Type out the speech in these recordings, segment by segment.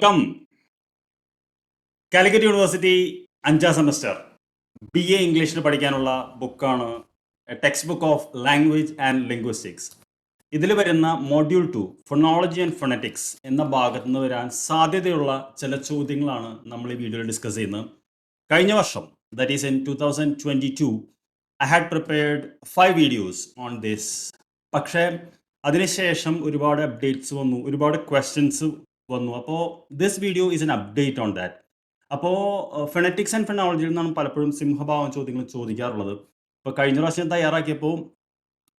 Come, Calicut University, അഞ്ചാം semester BA ഇംഗ്ലീഷിൽ പഠിക്കാനുള്ള ബുക്കാണ് text book of language and linguistics. ഇതിൽ വരുന്ന മോഡ്യൂൾ 2 ഫൊണോളജി ആൻഡ് ഫൊണറ്റിക്സ് എന്ന ഭാഗത്ത് നിന്ന് വരാൻ സാധ്യതയുള്ള ചില ചോദ്യങ്ങളാണ് നമ്മൾ ഈ വീഡിയോയിൽ ഡിസ്കസ് ചെയ്യുന്നത്. കഴിഞ്ഞ വർഷം, that is in 2022, I had prepared 5 videos on this. പക്ഷേ അതിനുശേഷം ഒരുപാട് അപ്ഡേറ്റ്സ് വന്നു, ഒരുപാട് ക്വസ്റ്റ്യൻസ് വന്നു. അപ്പോൾ this video is N update on that. അപ്പോൾ ഫെണറ്റിക്സ് ആൻഡ് ഫെണോളജിയിൽ നിന്നാണ് പലപ്പോഴും സിംഹഭാവം ചോദ്യങ്ങൾ ചോദിക്കാറുള്ളത്. ഇപ്പോൾ കഴിഞ്ഞ പ്രാവശ്യം തയ്യാറാക്കിയപ്പോൾ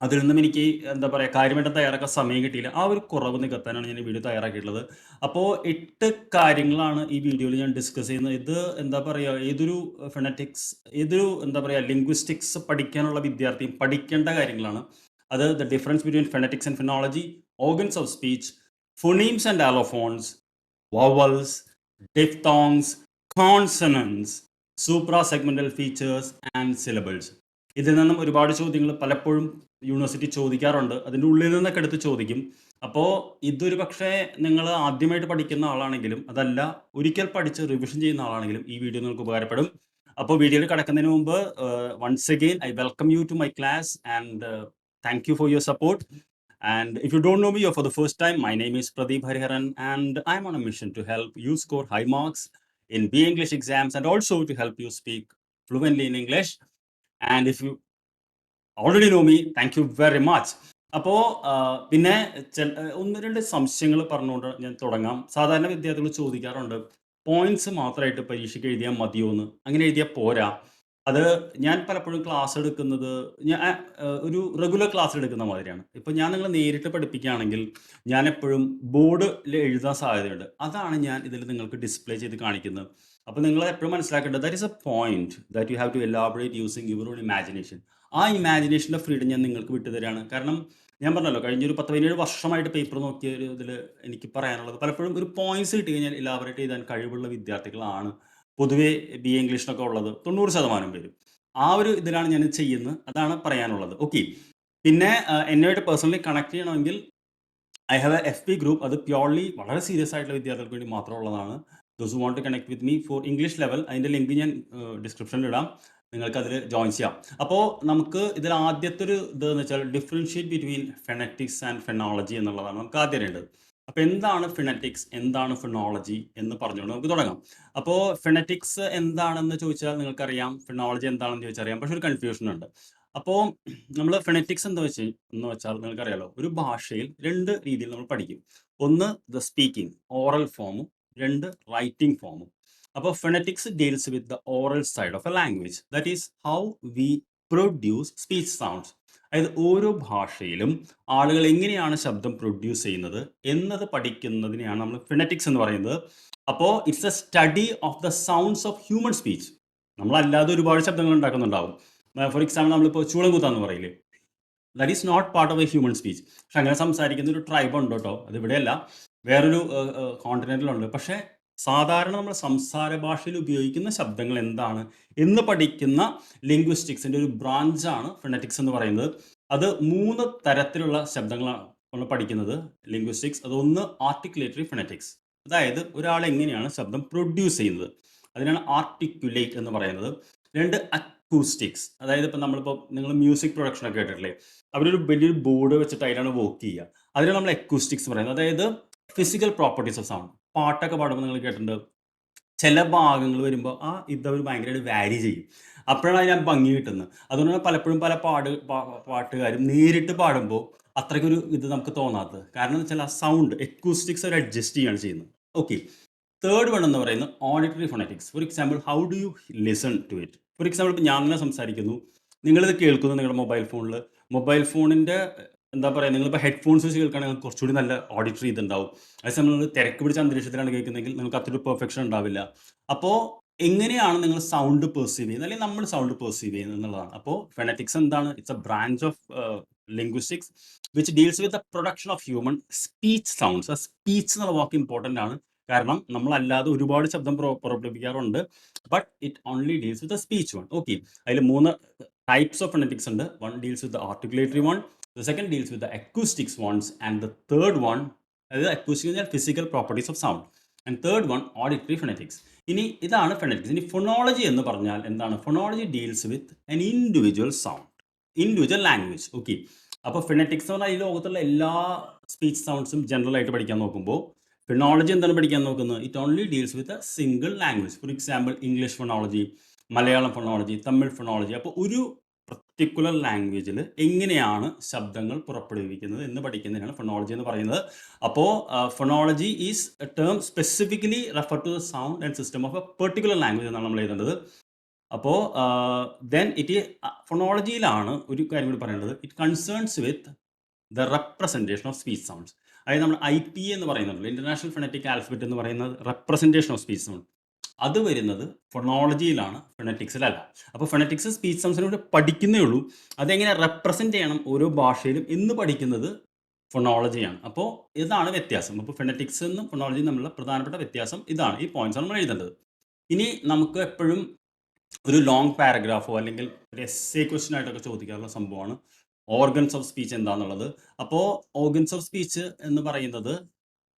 അതിൽ നിന്നും എനിക്ക് എന്താ പറയുക, കാര്യമായിട്ട് തയ്യാറാക്കാൻ സമയം കിട്ടിയില്ല. ആ ഒരു കുറവ് നികത്താനാണ് ഞാൻ ഈ വീഡിയോ തയ്യാറാക്കിയിട്ടുള്ളത്. അപ്പോൾ 8 കാര്യങ്ങളാണ് ഈ വീഡിയോയിൽ ഞാൻ ഡിസ്കസ് ചെയ്യുന്നത്. ഇത് എന്താ പറയുക, ഏതൊരു ഫെണറ്റിക്സ്, ഏതൊരു എന്താ പറയുക ലിംഗ്വിസ്റ്റിക്സ് പഠിക്കാനുള്ള വിദ്യാർത്ഥിയും പഠിക്കേണ്ട കാര്യങ്ങളാണ്. അത് the difference between phonetics and phonology, organs of speech, Phonemes and Allophones, Vowels, Diphthongs, Consonants, Suprasegmental Features and Syllables. ഇതിൽ നിന്നും ഒരുപാട് ചോദ്യങ്ങൾ പലപ്പോഴും യൂണിവേഴ്സിറ്റി ചോദിക്കാറുണ്ട്. അതിൻ്റെ ഉള്ളിൽ നിന്നൊക്കെ എടുത്ത് ചോദിക്കും. അപ്പോൾ ഇതൊരു പക്ഷേ നിങ്ങൾ ആദ്യമായിട്ട് പഠിക്കുന്ന ആളാണെങ്കിലും, അതല്ല ഒരിക്കൽ പഠിച്ച് റിവിഷൻ ചെയ്യുന്ന ആളാണെങ്കിലും ഈ വീഡിയോ നിങ്ങൾക്ക് ഉപകാരപ്പെടും. അപ്പോൾ വീഡിയോയിൽ കടക്കുന്നതിന് മുമ്പ് once again I welcome you to my class and thank you for your support. And if you don't know me or for the first time, my name is Pradeep Hariharan and I'm on a mission to help you score high marks in BA English exams and also to help you speak fluently in English. And if you already know me, thank you very much. അപ്പോൾ പിന്നെ ഒന്ന് രണ്ട് സംശയങ്ങൾ പറഞ്ഞുകൊണ്ട് ഞാൻ തുടങ്ങാം. സാധാരണ വിദ്യാർത്ഥികൾ ചോദിക്കാറുണ്ട്, പോയിന്റ്സ് മാത്രമായിട്ട് പരീക്ഷയ്ക്ക് എഴുതിയാൽ മതിയോ എന്ന്. അങ്ങനെ എഴുതിയാൽ പോരാ. അത് ഞാൻ പലപ്പോഴും ക്ലാസ് എടുക്കുന്നത് ഞാൻ ഒരു റെഗുലർ ക്ലാസ് എടുക്കുന്ന മാതിരിയാണ്. ഇപ്പം ഞാൻ നിങ്ങൾ നേരിട്ട് പഠിപ്പിക്കുകയാണെങ്കിൽ ഞാൻ എപ്പോഴും ബോർഡിൽ എഴുതാൻ സാധ്യതയുണ്ട്. അതാണ് ഞാൻ ഇതിൽ നിങ്ങൾക്ക് ഡിസ്പ്ലേ ചെയ്ത് കാണിക്കുന്നത്. അപ്പോൾ നിങ്ങൾ എപ്പോഴും മനസ്സിലാക്കേണ്ടത്, that is a point that you have to elaborate using your own imagination. ആ ഇമാജിനേഷൻ്റെ ഫ്രീഡം ഞാൻ നിങ്ങൾക്ക് വിട്ടുതരാണ്. കാരണം ഞാൻ പറഞ്ഞല്ലോ, കഴിഞ്ഞൊരു 17 വർഷമായിട്ട് പേപ്പർ നോക്കിയ ഒരു ഇതിൽ എനിക്ക് പറയാനുള്ളത്, പലപ്പോഴും ഒരു പോയിന്റ്സ് കിട്ടി കഴിഞ്ഞാൽ ഇലാബറേറ്റ് ചെയ്താൻ കഴിവുള്ള വിദ്യാർത്ഥികളാണ് പൊതുവേ BA ഇംഗ്ലീഷിനൊക്കെ ഉള്ളത് 90% പേരും. ആ ഒരു ഇതിലാണ് ഞാൻ ചെയ്യുന്നത്. അതാണ് പറയാനുള്ളത്. ഓക്കെ, പിന്നെ എന്നുമായിട്ട് പേഴ്സണലി കണക്ട് ചെയ്യണമെങ്കിൽ I have a FB group. അത് പ്യോർലി വളരെ സീരിയസ് ആയിട്ടുള്ള വിദ്യാർത്ഥികൾക്ക് വേണ്ടി മാത്രമുള്ളതാണ്. Those who want to connect with me for English level. അതിൻ്റെ ലിങ്ക് ഞാൻ ഡിസ്ക്രിപ്ഷനിൽ ഇടാം, നിങ്ങൾക്ക് അതിൽ ജോയിൻ ചെയ്യാം. അപ്പോൾ നമുക്ക് ഇതിൽ ആദ്യത്തെ ഒരു ഇതെന്ന് വെച്ചാൽ ഡിഫറൻഷിയേറ്റ് ബിറ്റ്വീൻ ഫെണറ്റിക്സ് ആൻഡ് ഫെനോളജി എന്നുള്ളതാണ് നമുക്ക് ആദ്യം അറിയേണ്ടത്. അപ്പോൾ എന്താണ് ഫിണറ്റിക്സ്, എന്താണ് ഫിനോളജി എന്ന് പറഞ്ഞുകൊണ്ട് നമുക്ക് തുടങ്ങാം. അപ്പോൾ ഫിണറ്റിക്സ് എന്താണെന്ന് ചോദിച്ചാൽ നിങ്ങൾക്കറിയാം, ഫിനോളജി എന്താണെന്ന് ചോദിച്ചാൽ അറിയാം. പക്ഷെ ഒരു കൺഫ്യൂഷൻ ഉണ്ട്. അപ്പോൾ നമ്മൾ ഫിണറ്റിക്സ് എന്ന് വെച്ചാൽ നിങ്ങൾക്കറിയാലോ, ഒരു ഭാഷയിൽ 2 രീതിയിൽ നമ്മൾ പഠിക്കും. ഒന്ന് ദ സ്പീക്കിംഗ്, ഓറൽ ഫോമും, 2 റൈറ്റിംഗ് ഫോമും. അപ്പോൾ phonetics deals with the oral side of a language, that is how we produce speech sounds. അതായത് ഓരോ ഭാഷയിലും ആളുകൾ എങ്ങനെയാണ് ശബ്ദം പ്രൊഡ്യൂസ് ചെയ്യുന്നത് എന്നത് പഠിക്കുന്നതിനെയാണ് നമ്മൾ ഫിണറ്റിക്സ് എന്ന് പറയുന്നത്. അപ്പോൾ it's a study of the sounds of human speech. നമ്മളല്ലാതെ ഒരുപാട് ശബ്ദങ്ങൾ ഉണ്ടാക്കുന്നുണ്ടാവും. ഫോർ എക്സാമ്പിൾ, നമ്മളിപ്പോൾ ചൂളംകുത്താന്ന് പറയില്ലേ, that is not part of a human speech. പക്ഷെ അങ്ങനെ സംസാരിക്കുന്ന ഒരു ട്രൈബ് ഉണ്ട് കേട്ടോ, അത് ഇവിടെയല്ല, വേറൊരു കോണ്ടിനെന്റിലുണ്ട്. പക്ഷേ സാധാരണ നമ്മൾ സംസാര ഭാഷയിൽ ഉപയോഗിക്കുന്ന ശബ്ദങ്ങൾ എന്താണ് എന്ന് പഠിക്കുന്ന ലിംഗ്വിസ്റ്റിക്സിൻ്റെ ഒരു ബ്രാഞ്ചാണ് ഫിണറ്റിക്സ് എന്ന് പറയുന്നത്. അത് 3 തരത്തിലുള്ള ശബ്ദങ്ങളാണ് നമ്മൾ പഠിക്കുന്നത് ലിംഗ്വിസ്റ്റിക്സ്. അതൊന്ന് ആർട്ടിക്കുലേറ്ററി ഫിണറ്റിക്സ്, അതായത് ഒരാൾ എങ്ങനെയാണ് ശബ്ദം പ്രൊഡ്യൂസ് ചെയ്യുന്നത്, അതിനാണ് ആർട്ടിക്കുലേറ്റ് എന്ന് പറയുന്നത്. 2 അക്കൂസ്റ്റിക്സ്, അതായത് ഇപ്പം നമ്മളിപ്പോൾ നിങ്ങൾ മ്യൂസിക് പ്രൊഡക്ഷനൊക്കെ കേട്ടിട്ടില്ലേ, അവരൊരു വലിയൊരു ബോർഡ് വെച്ചിട്ട് അതിലാണ് വർക്ക് ചെയ്യുക, അതിനാണ് നമ്മൾ അക്കൂസ്റ്റിക്സ് പറയുന്നത്. അതായത് ഫിസിക്കൽ പ്രോപ്പർട്ടീസ് ഓഫ് സൗണ്ട്. പാട്ടൊക്കെ പാടുമ്പോൾ നിങ്ങൾ കേട്ടിട്ടുണ്ട്, ചില ഭാഗങ്ങൾ വരുമ്പോൾ ഇതവർ ഭയങ്കരമായിട്ട് വാരി ചെയ്യും. അപ്പോഴാണ് അതിന് ഭംഗി കിട്ടുന്നത്. അതുകൊണ്ടാണ് പലപ്പോഴും പല പാട്ടുകാരും നേരിട്ട് പാടുമ്പോൾ അത്രയ്ക്കൊരു ഇത് നമുക്ക് തോന്നാത്തത്. കാരണം എന്ന് വെച്ചാൽ ആ സൗണ്ട് അക്കൂസ്റ്റിക്സ് അവർ അഡ്ജസ്റ്റ് ചെയ്യുകയാണ് ചെയ്യുന്നത്. ഓക്കെ, തേർഡ് വൺ എന്ന് പറയുന്നത് auditory phonetics. For example, how do you listen to it. For example, ഇപ്പോൾ ഞാൻ തന്നെ സംസാരിക്കുന്നു, നിങ്ങളിത് കേൾക്കുന്നു നിങ്ങളുടെ മൊബൈൽ ഫോണിൽ. മൊബൈൽ ഫോണിൻ്റെ എന്താ പറയുക, നിങ്ങളിപ്പോൾ ഹെഡ്ഫോൺസ് വെച്ച് കേൾക്കുകയാണെങ്കിൽ കുറച്ചുകൂടി നല്ല ഓഡിറ്ററി ഇതുണ്ടാവും. അതേസമയം നിങ്ങൾ തിരക്ക് പിടിച്ച അന്തരീക്ഷത്തിലാണ് കേൾക്കുന്നതെങ്കിൽ നിങ്ങൾക്ക് അത്രയൊരു പെർഫെക്ഷൻ ഉണ്ടാവില്ല. അപ്പോൾ എങ്ങനെയാണ് നിങ്ങൾ സൗണ്ട് പെർസീവ് ചെയ്യുന്നത്, അല്ലെങ്കിൽ നമ്മൾ സൗണ്ട് പെർസീവ് ചെയ്യുന്നത് എന്നുള്ളതാണ്. അപ്പോൾ ഫെണറ്റിക്സ് എന്താണ്? It's a branch of linguistics which deals with the production of human speech sounds. ആ സ്പീച്ച് എന്നുള്ള വാക്ക് ഇമ്പോർട്ടൻ്റ് ആണ്. കാരണം നമ്മളല്ലാതെ ഒരുപാട് ശബ്ദം പുറപ്പെടുവിക്കാറുണ്ട്, but it only deals with the speech one. Okay, അതിൽ 3 ടൈപ്സ് ഓഫ് ഫെണറ്റിക്സ് ഉണ്ട്. One deals with the articulatory one, the second deals with the acoustics ones, and the third one, അതായത് അക്കൂസ്റ്റിക് എന്ന് പറഞ്ഞാൽ physical properties of sound. And third one auditory phonetics. ഇനി ഇതാണ് phonetics. ഇനി phonology എന്ന് പറഞ്ഞാൽ എന്താണ്? Phonology deals with an individual sound, individual language. Okay, അപ്പോൾ ഫൊണറ്റിക്സ് എന്ന് പറഞ്ഞാൽ ഈ ലോകത്തുള്ള എല്ലാ സ്പീച്ച് സൗണ്ട്സും ജനറൽ ആയിട്ട് പഠിക്കാൻ നോക്കുമ്പോൾ ഫൊണോളജി എന്താണ് പഠിക്കാൻ നോക്കുന്നത്? It only deals with a single language. For example English phonology, Malayalam phonology, Tamil phonology. അപ്പോൾ ഒരു പർട്ടിക്കുലർ ലാംഗ്വേജിൽ എങ്ങനെയാണ് ശബ്ദങ്ങൾ പുറപ്പെടുവിക്കുന്നത് എന്ന് പഠിക്കുന്നതിനാണ് ഫൊണോളജി എന്ന് പറയുന്നത്. അപ്പോൾ phonology is a term specifically refer to the sound and system of a particular language എന്നാണ് നമ്മൾ എഴുതേണ്ടത്. അപ്പോൾ ദെൻ ഇറ്റ് ഫൊണോളജിയിലാണ് ഒരു കാര്യം കൂടി പറയേണ്ടത്. It concerns with the representation of speech sounds. അതായത് നമ്മൾ IP എന്ന് പറയുന്നുണ്ടല്ലോ, ഇന്റർനാഷണൽ ഫൊണറ്റിക് ആൽഫബറ്റ് എന്ന് പറയുന്നത് റെപ്രസെൻറ്റേഷൻ ഓഫ് സ്പീച്ച് സൗണ്ട്. അത് വരുന്നത് ഫൊണോളജിയിലാണ്, ഫൊണറ്റിക്സിലല്ല. അപ്പോൾ ഫൊണറ്റിക്സ് സ്പീച്ച് സൗണ്ട്സിനോട് പഠിക്കുന്നേ ഉള്ളൂ. അതെങ്ങനെ റെപ്രസെൻറ്റ് ചെയ്യണം ഓരോ ഭാഷയിലും എന്ന് പഠിക്കുന്നത് ഫൊണോളജിയാണ്. അപ്പോൾ ഇതാണ് വ്യത്യാസം. അപ്പോൾ ഫൊണറ്റിക്സ് എന്നും ഫൊണോളജിയും തമ്മിലുള്ള പ്രധാനപ്പെട്ട വ്യത്യാസം ഇതാണ്. ഈ പോയിന്റ്സ് ആണ് നമ്മൾ എഴുതേണ്ടത്. ഇനി നമുക്ക് എപ്പോഴും ഒരു ലോങ് പാരഗ്രാഫോ അല്ലെങ്കിൽ ഒരു എസ്സേ ക്വസ്റ്റ്യൻ ആയിട്ടൊക്കെ ചോദിക്കാറുള്ള സംഭവമാണ് ഓർഗൻസ് ഓഫ് സ്പീച്ച് എന്താണെന്നുള്ളത്. അപ്പോൾ ഓർഗൻസ് ഓഫ് സ്പീച്ച് എന്ന് പറയുന്നത്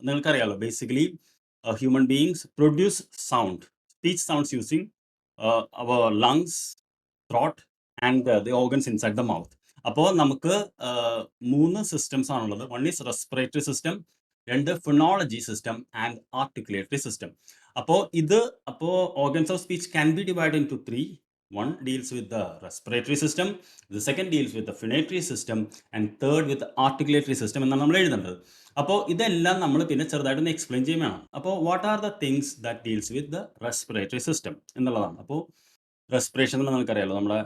നിങ്ങൾക്കറിയാലോ, basically human beings produce sound, speech sounds using our lungs, throat and the organs inside the mouth. അപ്പോൾ നമുക്ക് 3 സിസ്റ്റംസ് ആണുള്ളത്. One is respiratory system, 2 phonology system and articulatory system. അപ്പോൾ organs of speech can be divide into 3. One deals with the respiratory system, the second deals with the phonatory system, and third with the articulatory system എന്നാണ് നമ്മൾ എഴുതേണ്ടത്. അപ്പോൾ ഇതെല്ലാം നമ്മൾ പിന്നെ ചെറുതായിട്ടൊന്ന് explain ചെയ്യും വേണം. അപ്പോൾ what are the things that deals with the respiratory system എന്നുള്ളതാണ്. അപ്പോൾ റെസ്പിറേഷൻ എന്ന് നമുക്കറിയാലോ, നമ്മുടെ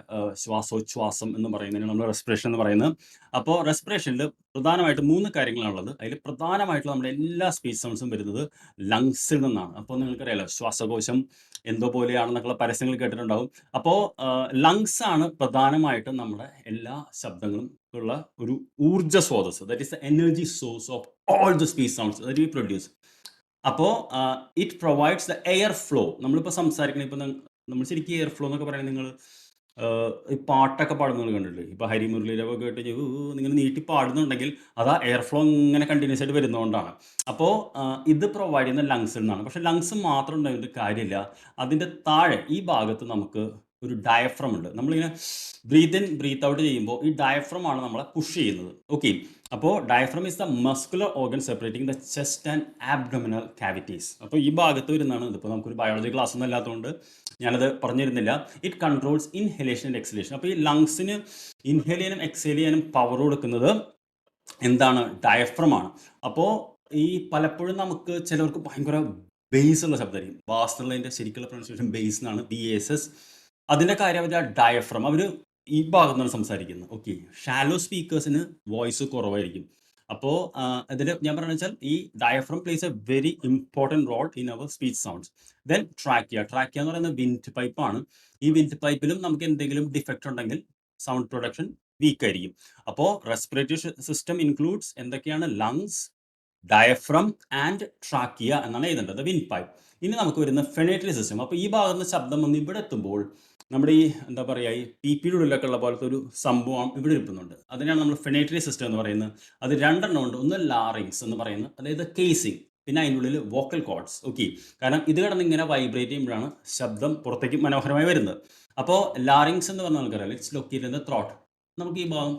ശ്വാസോച്ഛ്വാസം എന്ന് പറയുന്നതിന് നമ്മൾ റെസ്പിറേഷൻ എന്ന് പറയുന്നത്. അപ്പോൾ റെസ്പിറേഷനിൽ പ്രധാനമായിട്ട് 3 കാര്യങ്ങളാണുള്ളത്. അതിൽ പ്രധാനമായിട്ടുള്ള നമ്മുടെ എല്ലാ സ്പീച്ച് സൗണ്ട്സും വരുന്നത് ലങ്സിൽ നിന്നാണ്. അപ്പോൾ നിങ്ങൾക്കറിയാലോ, ശ്വാസകോശം എന്തോ പോലെയാണെന്നൊക്കെയുള്ള പരസ്യങ്ങൾ കേട്ടിട്ടുണ്ടാവും. അപ്പോൾ ലങ്സ് ആണ് പ്രധാനമായിട്ടും നമ്മുടെ എല്ലാ ശബ്ദങ്ങളും ഉള്ള ഒരു ഊർജ്ജ സ്രോതസ്. That is the energy source of all the speech sounds that we produce. അപ്പോൾ it provides the air flow. നമ്മളിപ്പോൾ സംസാരിക്കണം, ഇപ്പോൾ നമ്മൾ ശരിക്കും എയർ ഫ്ലോ എന്നൊക്കെ പറയുന്നത്, നിങ്ങൾ ഈ പാട്ടൊക്കെ പാടുന്നത് കണ്ടിട്ടില്ലേ? ഇപ്പോൾ ഹരിമുരളിയിലൊക്കെ കേട്ട് നിങ്ങൾ നീട്ടി പാടുന്നുണ്ടെങ്കിൽ അത് ആ എയർ ഫ്ലോ ഇങ്ങനെ കണ്ടിന്യൂസ് ആയിട്ട് വരുന്നതുകൊണ്ടാണ്. അപ്പോൾ ഇത് പ്രൊവൈഡ് ചെയ്യുന്ന ലങ്സിൽ നിന്നാണ്. പക്ഷേ ലങ്സ് മാത്രം ഉണ്ടായിട്ട് കാര്യമില്ല. അതിൻ്റെ താഴെ ഈ ഭാഗത്ത് നമുക്ക് ഒരു ഡയഫ്രം ഉണ്ട്. നമ്മളിങ്ങനെ ബ്രീത്ത് ഇൻ ബ്രീത്ത് ഔട്ട് ചെയ്യുമ്പോൾ ഈ ഡയഫ്രം ആണ് നമ്മളെ പുഷ് ചെയ്യുന്നത്. ഓക്കെ, അപ്പോൾ diaphragm is the muscular organ separating the chest and abdominal cavities. അപ്പോൾ ഈ ഭാഗത്ത് വരുന്നതാണ്. ഇതിപ്പോൾ നമുക്കൊരു ബയോളജി ക്ലാസ് ഒന്നും അല്ലാത്തതുകൊണ്ട് ഞാനത് പറഞ്ഞിരുന്നില്ല. It controls inhalation and exhalation. അപ്പോൾ ഈ ലങ്സിന് ഇൻഹേൽ ചെയ്യാനും എക്സേൽ ചെയ്യാനും പവർ കൊടുക്കുന്നത് എന്താണ്? ഡയഫ്രം ആണ്. അപ്പോൾ ഈ പലപ്പോഴും നമുക്ക് ചിലവർക്ക് ഭയങ്കര ബേസ് ഉള്ള ശബ്ദമായിരിക്കും. ബാസ് എന്നുള്ളതിൻ്റെ ശരിക്കുള്ള പ്രൊനൗൺസിയേഷൻ ബേസ് എന്നാണ്, BASS. അതിൻ്റെ കാര്യം അവർ ഡയഫ്രം, അവർ ഈ ഭാഗത്ത് നിന്നാണ് സംസാരിക്കുന്നത്. ഓക്കെ, ഷാലോ സ്പീക്കേഴ്സിന് വോയിസ് കുറവായിരിക്കും. അപ്പോൾ ഇതിൽ ഞാൻ പറയുന്നത് വെച്ചാൽ ഈ diaphragm plays a very important role in our speech sounds. Then trachea എന്ന് പറയുന്നത് വിൻഡ് പൈപ്പാണ്. ഈ വിൻഡ് പൈപ്പിലും നമുക്ക് എന്തെങ്കിലും ഡിഫക്റ്റ് ഉണ്ടെങ്കിൽ സൗണ്ട് പ്രൊഡക്ഷൻ വീക്ക് ആയിരിക്കും. അപ്പോൾ റെസ്പിറേറ്ററി സിസ്റ്റം ഇൻക്ലൂഡ്സ് എന്തൊക്കെയാണ്? ലങ്സ്, ഡയഫ്രം ആൻഡ് ട്രാക്കിയ എന്നാണ് എഴുതേണ്ടത്, വിൻഡ് പൈപ്പ്. ഇനി നമുക്ക് വരുന്ന ഫൊണേറ്ററി സിസ്റ്റം. അപ്പോൾ ഈ ഭാഗത്ത് ശബ്ദം വന്ന് ഇവിടെ എത്തുമ്പോൾ നമ്മുടെ ഈ എന്താ പറയുക, ഈ PPയുടെ ഉള്ളിലൊക്കെ ഉള്ള പോലത്തെ ഒരു സംഭവം ഇവിടെ ഇരിക്കുന്നുണ്ട്. അതിനാണ് നമ്മൾ ഫൊണേറ്ററി സിസ്റ്റം എന്ന് പറയുന്നത്. അത് 2 ഉണ്ട്. ഒന്ന് ലാറിങ്സ് എന്ന് പറയുന്നത്, അതായത് കേസിങ്, പിന്നെ അതിൻ്റെ ഉള്ളിൽ വോക്കൽ കോർഡ്സ്. ഓക്കെ, കാരണം ഇത് കിടന്ന് ഇങ്ങനെ വൈബ്രേറ്റ് ചെയ്യുമ്പോഴാണ് ശബ്ദം പുറത്തേക്ക് മനോഹരമായി വരുന്നത്. അപ്പോൾ ലാറിങ്സ് എന്ന് പറഞ്ഞാൽ നമുക്കറിയാം, it's located in the throat. നമുക്ക് ഈ ഭാഗം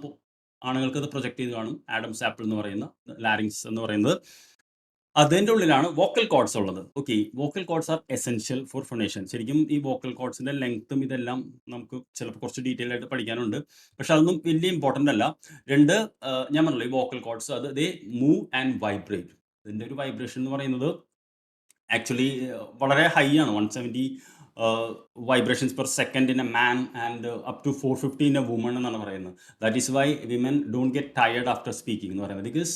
ആണുങ്ങൾക്ക് അത് പ്രൊജക്ട് ചെയ്ത് കാണും. ആഡംസ് ആപ്പിൾ എന്ന് പറയുന്ന ലാറിങ്സ് എന്ന് പറയുന്നത്, അതിൻ്റെ ഉള്ളിലാണ് വോക്കൽ കോർഡ്സ് ഉള്ളത്. Okay, vocal cords are essential for phonation. ശരിക്കും ഈ വോക്കൽ കോർഡ്സിൻ്റെ ലെങ്ത്തും ഇതെല്ലാം നമുക്ക് ചിലപ്പോൾ കുറച്ച് ഡീറ്റെയിൽ ആയിട്ട് പഠിക്കാനുണ്ട്. പക്ഷെ അതൊന്നും വലിയ ഇമ്പോർട്ടൻ്റ് അല്ല. ഞാൻ പറഞ്ഞല്ലോ, ഈ വോക്കൽ കോർഡ്സ് അത് ദേ മൂവ് ആൻഡ് വൈബ്രേറ്റ്. ഇതിൻ്റെ ഒരു വൈബ്രേഷൻ എന്ന് പറയുന്നത് ആക്ച്വലി വളരെ ഹൈ ആണ്. 170 vibrations per second in a man and up to 450 in a woman എന്നാണ് പറയുന്നത്. That is why women don't get tired after speaking എന്ന് പറയുന്നത്, because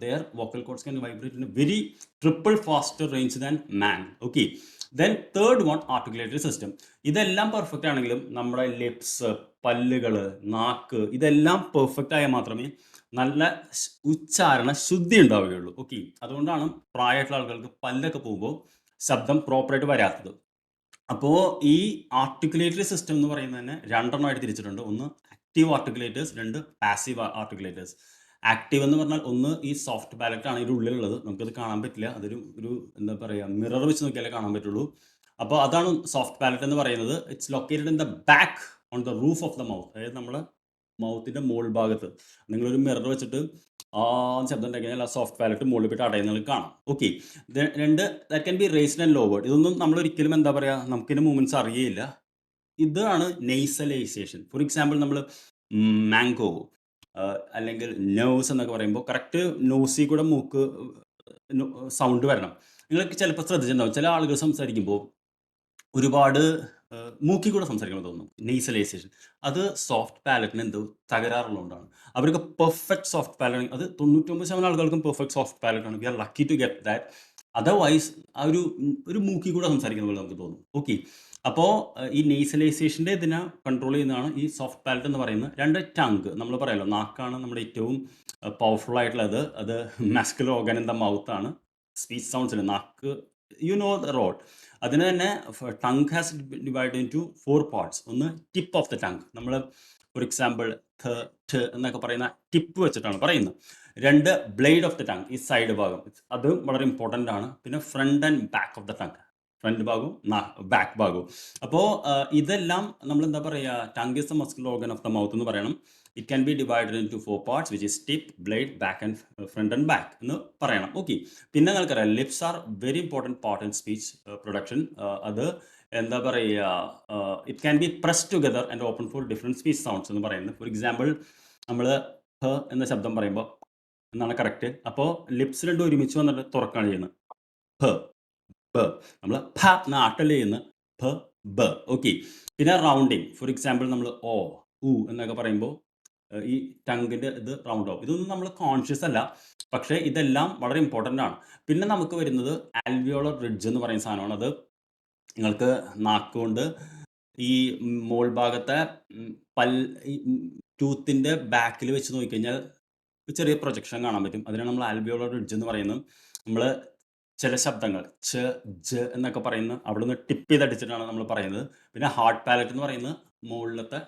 their vocal cords can vibrate in a very triple faster range than man. Okay, then third one articulatory system. ഇതെല്ലാം perfect ആണെങ്കിലും നമ്മുടെ lips, പല്ലുകൾ, നാക്ക് ഇതെല്ലാം perfect ആയാൽ മാത്രമേ നല്ല ഉച്ചാരണ ശുദ്ധി ഉണ്ടാവുകയുള്ളൂ. ഓക്കെ, അതുകൊണ്ടാണ് പ്രായമായിട്ടുള്ള ആളുകൾക്ക് പല്ലൊക്കെ പോകുമ്പോൾ ശബ്ദം പ്രോപ്പറായിട്ട് വരാത്തത്. അപ്പോൾ ഈ ആർട്ടിക്കുലേറ്ററി സിസ്റ്റം എന്ന് പറയുന്നത് തന്നെ 2 തിരിച്ചിട്ടുണ്ട്. ഒന്ന് active articulators, 2 passive articulators. Active എന്ന് പറഞ്ഞാൽ ഒന്ന് ഈ സോഫ്റ്റ് പാലറ്റ് ആണ് ഇതിൻ്റെ ഉള്ളിലുള്ളത്, നമുക്കത് കാണാൻ പറ്റില്ല, അതൊരു ഒരു എന്താ പറയുക മിറർ വെച്ച് നോക്കിയാലേ കാണാൻ പറ്റുള്ളൂ. അപ്പോൾ അതാണ് സോഫ്റ്റ് പാലറ്റ് എന്ന് പറയുന്നത്. It's located in the back on the roof of the mouth, അതായത് നമ്മുടെ മൗത്തിൻ്റെ മോൾ ഭാഗത്ത് നിങ്ങളൊരു മിറർ വെച്ചിട്ട് ആ ശബ്ദം ഉണ്ടാക്കി കഴിഞ്ഞാൽ ആ സോഫ്റ്റ് പാലറ്റ് മുകളിൽ പോയിട്ട് അടയുന്നത് കാണാം. ഓക്കെ, രണ്ട് that can be raised and lowered. ഇതൊന്നും നമ്മൾ ഒരിക്കലും എന്താ പറയുക നമുക്കിൻ്റെ മൂവ്മെൻറ്റ്സ് അറിയില്ല. ഇതാണ് നെയ്സലൈസേഷൻ. ഫോർ എക്സാമ്പിൾ നമ്മൾ മാംഗോ അല്ലെങ്കിൽ നോസ് എന്നൊക്കെ പറയുമ്പോൾ കറക്റ്റ് നോസിൽ കൂടെ മൂക്ക് സൗണ്ട് വരണം. നിങ്ങൾക്ക് ചിലപ്പോൾ ശ്രദ്ധിച്ചിട്ടുണ്ടാവും, ചില ആളുകൾ സംസാരിക്കുമ്പോൾ ഒരുപാട് മൂക്കിൽ കൂടെ സംസാരിക്കണം തോന്നുന്നു, നെയ്സലൈസേഷൻ. അത് സോഫ്റ്റ് പാലറ്റിന് എന്തോ തകരാറുള്ളതുകൊണ്ടാണ്. അവർക്ക് പെർഫെക്റ്റ് സോഫ്റ്റ് പാലറ്റ്, അത് 99% ആളുകൾക്കും പെർഫെക്റ്റ് സോഫ്റ്റ് പാലറ്റാണ്. We are lucky to get that. Otherwise ആ ഒരു മൂക്കിൽ കൂടെ സംസാരിക്കുന്ന പോലെ നമുക്ക് തോന്നും. ഓക്കെ, അപ്പോൾ ഈ നെയ്സലൈസേഷൻ്റെ ഇതിനെ കൺട്രോൾ ചെയ്യുന്നതാണ് ഈ സോഫ്റ്റ് പാലറ്റ് എന്ന് പറയുന്നത്. രണ്ട് ടങ്ക്, നമ്മൾ പറയാമല്ലോ നാക്കാണ് നമ്മുടെ ഏറ്റവും പവർഫുൾ ആയിട്ടുള്ളത്. അത് muscular organ in the mouth ആണ്. സ്പീച്ച് സൗണ്ട്സിന് നാക്ക്, യു നോ ദ റോഡ്. അതിന് തന്നെ tongue has divide into 4 parts. ഒന്ന് ടിപ്പ് ഓഫ് ദ ടങ്, നമ്മൾ ഫോർ എക്സാമ്പിൾ ഥ എന്നൊക്കെ പറയുന്ന ടിപ്പ് വെച്ചിട്ടാണ് പറയുന്നത്. രണ്ട് ബ്ലേഡ് ഓഫ് ദ ടങ്, ഈ സൈഡ് ഭാഗം, അത് വളരെ ഇമ്പോർട്ടൻ്റ് ആണ്. പിന്നെ front and back of the tongue, front ഭാഗവും ബാക്ക് ഭാഗവും. അപ്പോൾ ഇതെല്ലാം നമ്മൾ എന്താ പറയുക, tongue is the muscular organ of the mouth എന്ന് പറയണം. It can be divided into 4 parts which is tip, blade, back and front and back എന്ന് പറയണം. ഓക്കെ, പിന്നെ നിങ്ങൾക്കറിയാം lips are very important part in speech production. അത് എന്താ പറയുക, it can be press together and open for different speech sounds എന്ന് പറയുന്നത്. For example നമ്മൾ ഹ എന്ന ശബ്ദം പറയുമ്പോൾ എന്നാണ് കറക്റ്റ്. അപ്പോൾ ലിപ്സ് രണ്ടും ഒരുമിച്ച് വന്നിട്ട് തുറക്കുകയാണ് ചെയ്യുന്നത്, ഹ ബ. നമ്മൾ ഭ നാട്ടൽ ചെയ്യുന്ന ഭ ബ. ഓക്കെ, പിന്നെ റൗണ്ടിങ്. ഫോർ എക്സാമ്പിൾ നമ്മൾ ഓ ഉ എന്നൊക്കെ പറയുമ്പോൾ ഈ ടങ്ങിൻ്റെ ഇത് റൗണ്ട് ആവും. ഇതൊന്നും നമ്മൾ കോൺഷ്യസ് അല്ല, പക്ഷേ ഇതെല്ലാം വളരെ ഇമ്പോർട്ടൻ്റ് ആണ്. പിന്നെ നമുക്ക് വരുന്നത് ആൽവിയോളർ റിഡ്ജ് എന്ന് പറയുന്ന സാധനമാണ്. അത് നിങ്ങൾക്ക് നാക്കുകൊണ്ട് ഈ മോൾ ഭാഗത്തെ ഈ ടൂത്തിൻ്റെ ബാക്കിൽ വെച്ച് നോക്കിക്കഴിഞ്ഞാൽ ചെറിയ പ്രൊജക്ഷൻ കാണാൻ പറ്റും. അതിനാണ് നമ്മൾ ആൽവിയോളർ റിഡ്ജ് എന്ന് പറയുന്നത്. നമ്മൾ ചില ശബ്ദങ്ങൾ ച ജ എന്നൊക്കെ പറയുന്നത് അവിടെ നിന്ന് ടിപ്പ് ചെയ്തടിച്ചിട്ടാണ് നമ്മൾ പറയുന്നത്. പിന്നെ ഹാർട്ട് പാലറ്റ് എന്ന് പറയുന്നത് മുകളിലത്തെ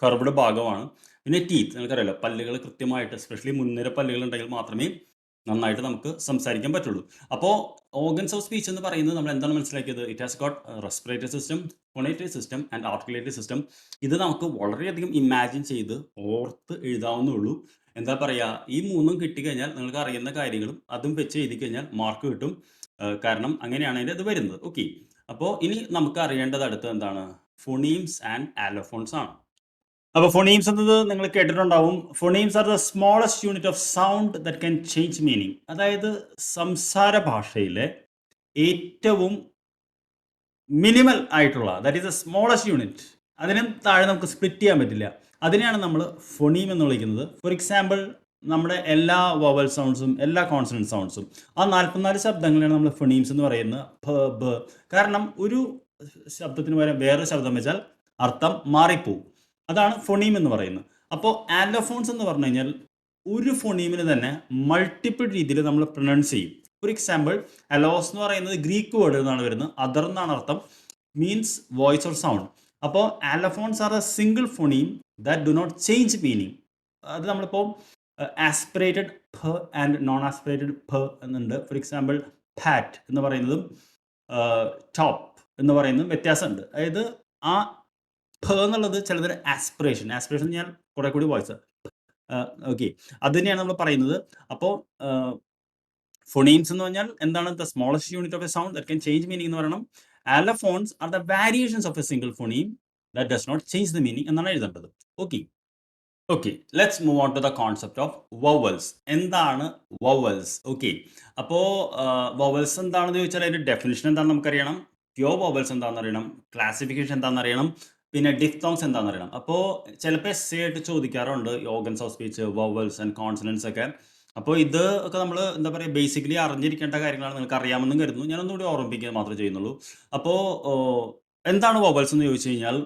കർവ്ഡ് ഭാഗമാണ്. പിന്നെ ടീത്ത്, നിങ്ങൾക്കറിയാലോ പല്ലുകൾ കൃത്യമായിട്ട്, എസ്പെഷ്യലി മുൻനിര പല്ലുകൾ ഉണ്ടെങ്കിൽ മാത്രമേ നന്നായിട്ട് നമുക്ക് സംസാരിക്കാൻ പറ്റുള്ളൂ. അപ്പോൾ ഓർഗൻസ് ഓഫ് സ്പീച്ച് എന്ന് പറയുന്നത് നമ്മൾ എന്താണ് മനസ്സിലാക്കിയത്, it has got respiratory system, phonatory system and articulatory system. ഇത് നമുക്ക് വളരെയധികം ഇമാജിൻ ചെയ്ത് ഓർത്ത് എഴുതാവുന്നുള്ളൂ. എന്താ പറയുക, ഈ മൂന്നും കിട്ടിക്കഴിഞ്ഞാൽ നിങ്ങൾക്ക് അറിയുന്ന കാര്യങ്ങളും അതും വെച്ച് എഴുതി കഴിഞ്ഞാൽ മാർക്ക് കിട്ടും. കാരണം അങ്ങനെയാണ് അതിൻ്റെ ഇത് വരുന്നത്. ഓക്കെ, അപ്പോൾ ഇനി നമുക്ക് അറിയേണ്ടത് അടുത്ത് എന്താണ്, ഫോണീംസ് ആൻഡ് ആലോഫോൺസ് ആണ്. അപ്പോൾ ഫോണീംസ് എന്നത് നിങ്ങൾ കേട്ടിട്ടുണ്ടാവും. Phonemes are the smallest unit of sound that can change meaning. അതായത് സംസാര ഭാഷയിലെ ഏറ്റവും മിനിമൽ ആയിട്ടുള്ള, that is the smallest unit, അതിനും താഴെ നമുക്ക് സ്പ്ലിറ്റ് ചെയ്യാൻ പറ്റില്ല. അതിനെയാണ് നമ്മൾ ഫോണീം എന്ന് വിളിക്കുന്നത്. ഫോർ എക്സാമ്പിൾ നമ്മുടെ എല്ലാ വവൽ സൗണ്ട്സും എല്ലാ കോൺസണന്റ് സൗണ്ട്സും, ആ 44 ശബ്ദങ്ങളാണ് നമ്മൾ ഫോണീംസ് എന്ന് പറയുന്നത്. ഭ ബ. കാരണം ഒരു ശബ്ദത്തിന് പകരം വേറൊരു ശബ്ദം വെച്ചാൽ അർത്ഥം മാറിപ്പോവും. അതാണ് ഫോണീം എന്ന് പറയുന്നത്. അപ്പോൾ ആലോഫോൺസ് എന്ന് പറഞ്ഞു കഴിഞ്ഞാൽ ഒരു ഫോണീമിന് തന്നെ മൾട്ടിപ്പിൾ രീതിയിൽ നമ്മൾ പ്രൊനൗൺസ് ചെയ്യും. ഫോർ എക്സാമ്പിൾ അലോസ് എന്ന് പറയുന്നത് ഗ്രീക്ക് വേർഡ് എന്നാണ് വരുന്നത്, അതർ എന്നാണ് അർത്ഥം, മീൻസ് വോയിസ് ഓർ സൗണ്ട്. അപ്പോൾ allophones are a single phoneme that do not change meaning. അത് നമ്മളിപ്പോൾ ആസ്പിറേറ്റഡ് ഭ ആൻഡ് നോൺ ആസ്പിറേറ്റഡ് ഭ എന്നുണ്ട്. ഫോർ എക്സാമ്പിൾ ഫാറ്റ് എന്ന് പറയുന്നതും ടോപ്പ് എന്ന് പറയുന്നതും വ്യത്യാസമുണ്ട്. അതായത് ആ ഭ എന്നുള്ളത് ചിലതൊരു ആസ്പിറേഷൻ ഞാൻ കുറെ കൂടി വോയിസ്. ഓക്കെ, അത് തന്നെയാണ് നമ്മൾ പറയുന്നത്. അപ്പോൾ ഫോണീംസ് എന്ന് പറഞ്ഞാൽ എന്താണ്, the smallest unit of a sound that can change meaning എന്ന് പറയണം. Allophones are the variations of a single phoneme that does not change the meaning എന്നാണ് എഴുതേണ്ടത്. Okay okay, let's move on to the concept of vowels. എന്താണ് vowels? Okay, അപ്പോൾ vowels എന്താണെന്ന് ചോദിച്ചാൽ അതിൻ്റെ definition എന്താണെന്ന് നമുക്കറിയണം, പ്യോർ വവൽസ് എന്താണെന്ന് അറിയണം, ക്ലാസിഫിക്കേഷൻ എന്താണെന്ന് അറിയണം, പിന്നെ ഡിഫ്തോങ്സ് എന്താണെന്ന് അറിയണം. അപ്പോൾ ചിലപ്പോൾ എസ് ആയിട്ട് ചോദിക്കാറുണ്ട് organs of speech, vowels and consonants ഒക്കെ. അപ്പോൾ ഇത് ഒക്കെ നമ്മൾ എന്താ പറയുക ബേസിക്കലി അറിഞ്ഞിരിക്കേണ്ട കാര്യങ്ങളാണ്, നിങ്ങൾക്ക് അറിയാമെന്നും കരുതുന്നു. ഞാനൊന്നുകൂടി ഓർമ്മിപ്പിക്കുക മാത്രമേ ചെയ്യുന്നുള്ളൂ. അപ്പോൾ എന്താണ് വവൽസ് എന്ന് ചോദിച്ചു കഴിഞ്ഞാൽ,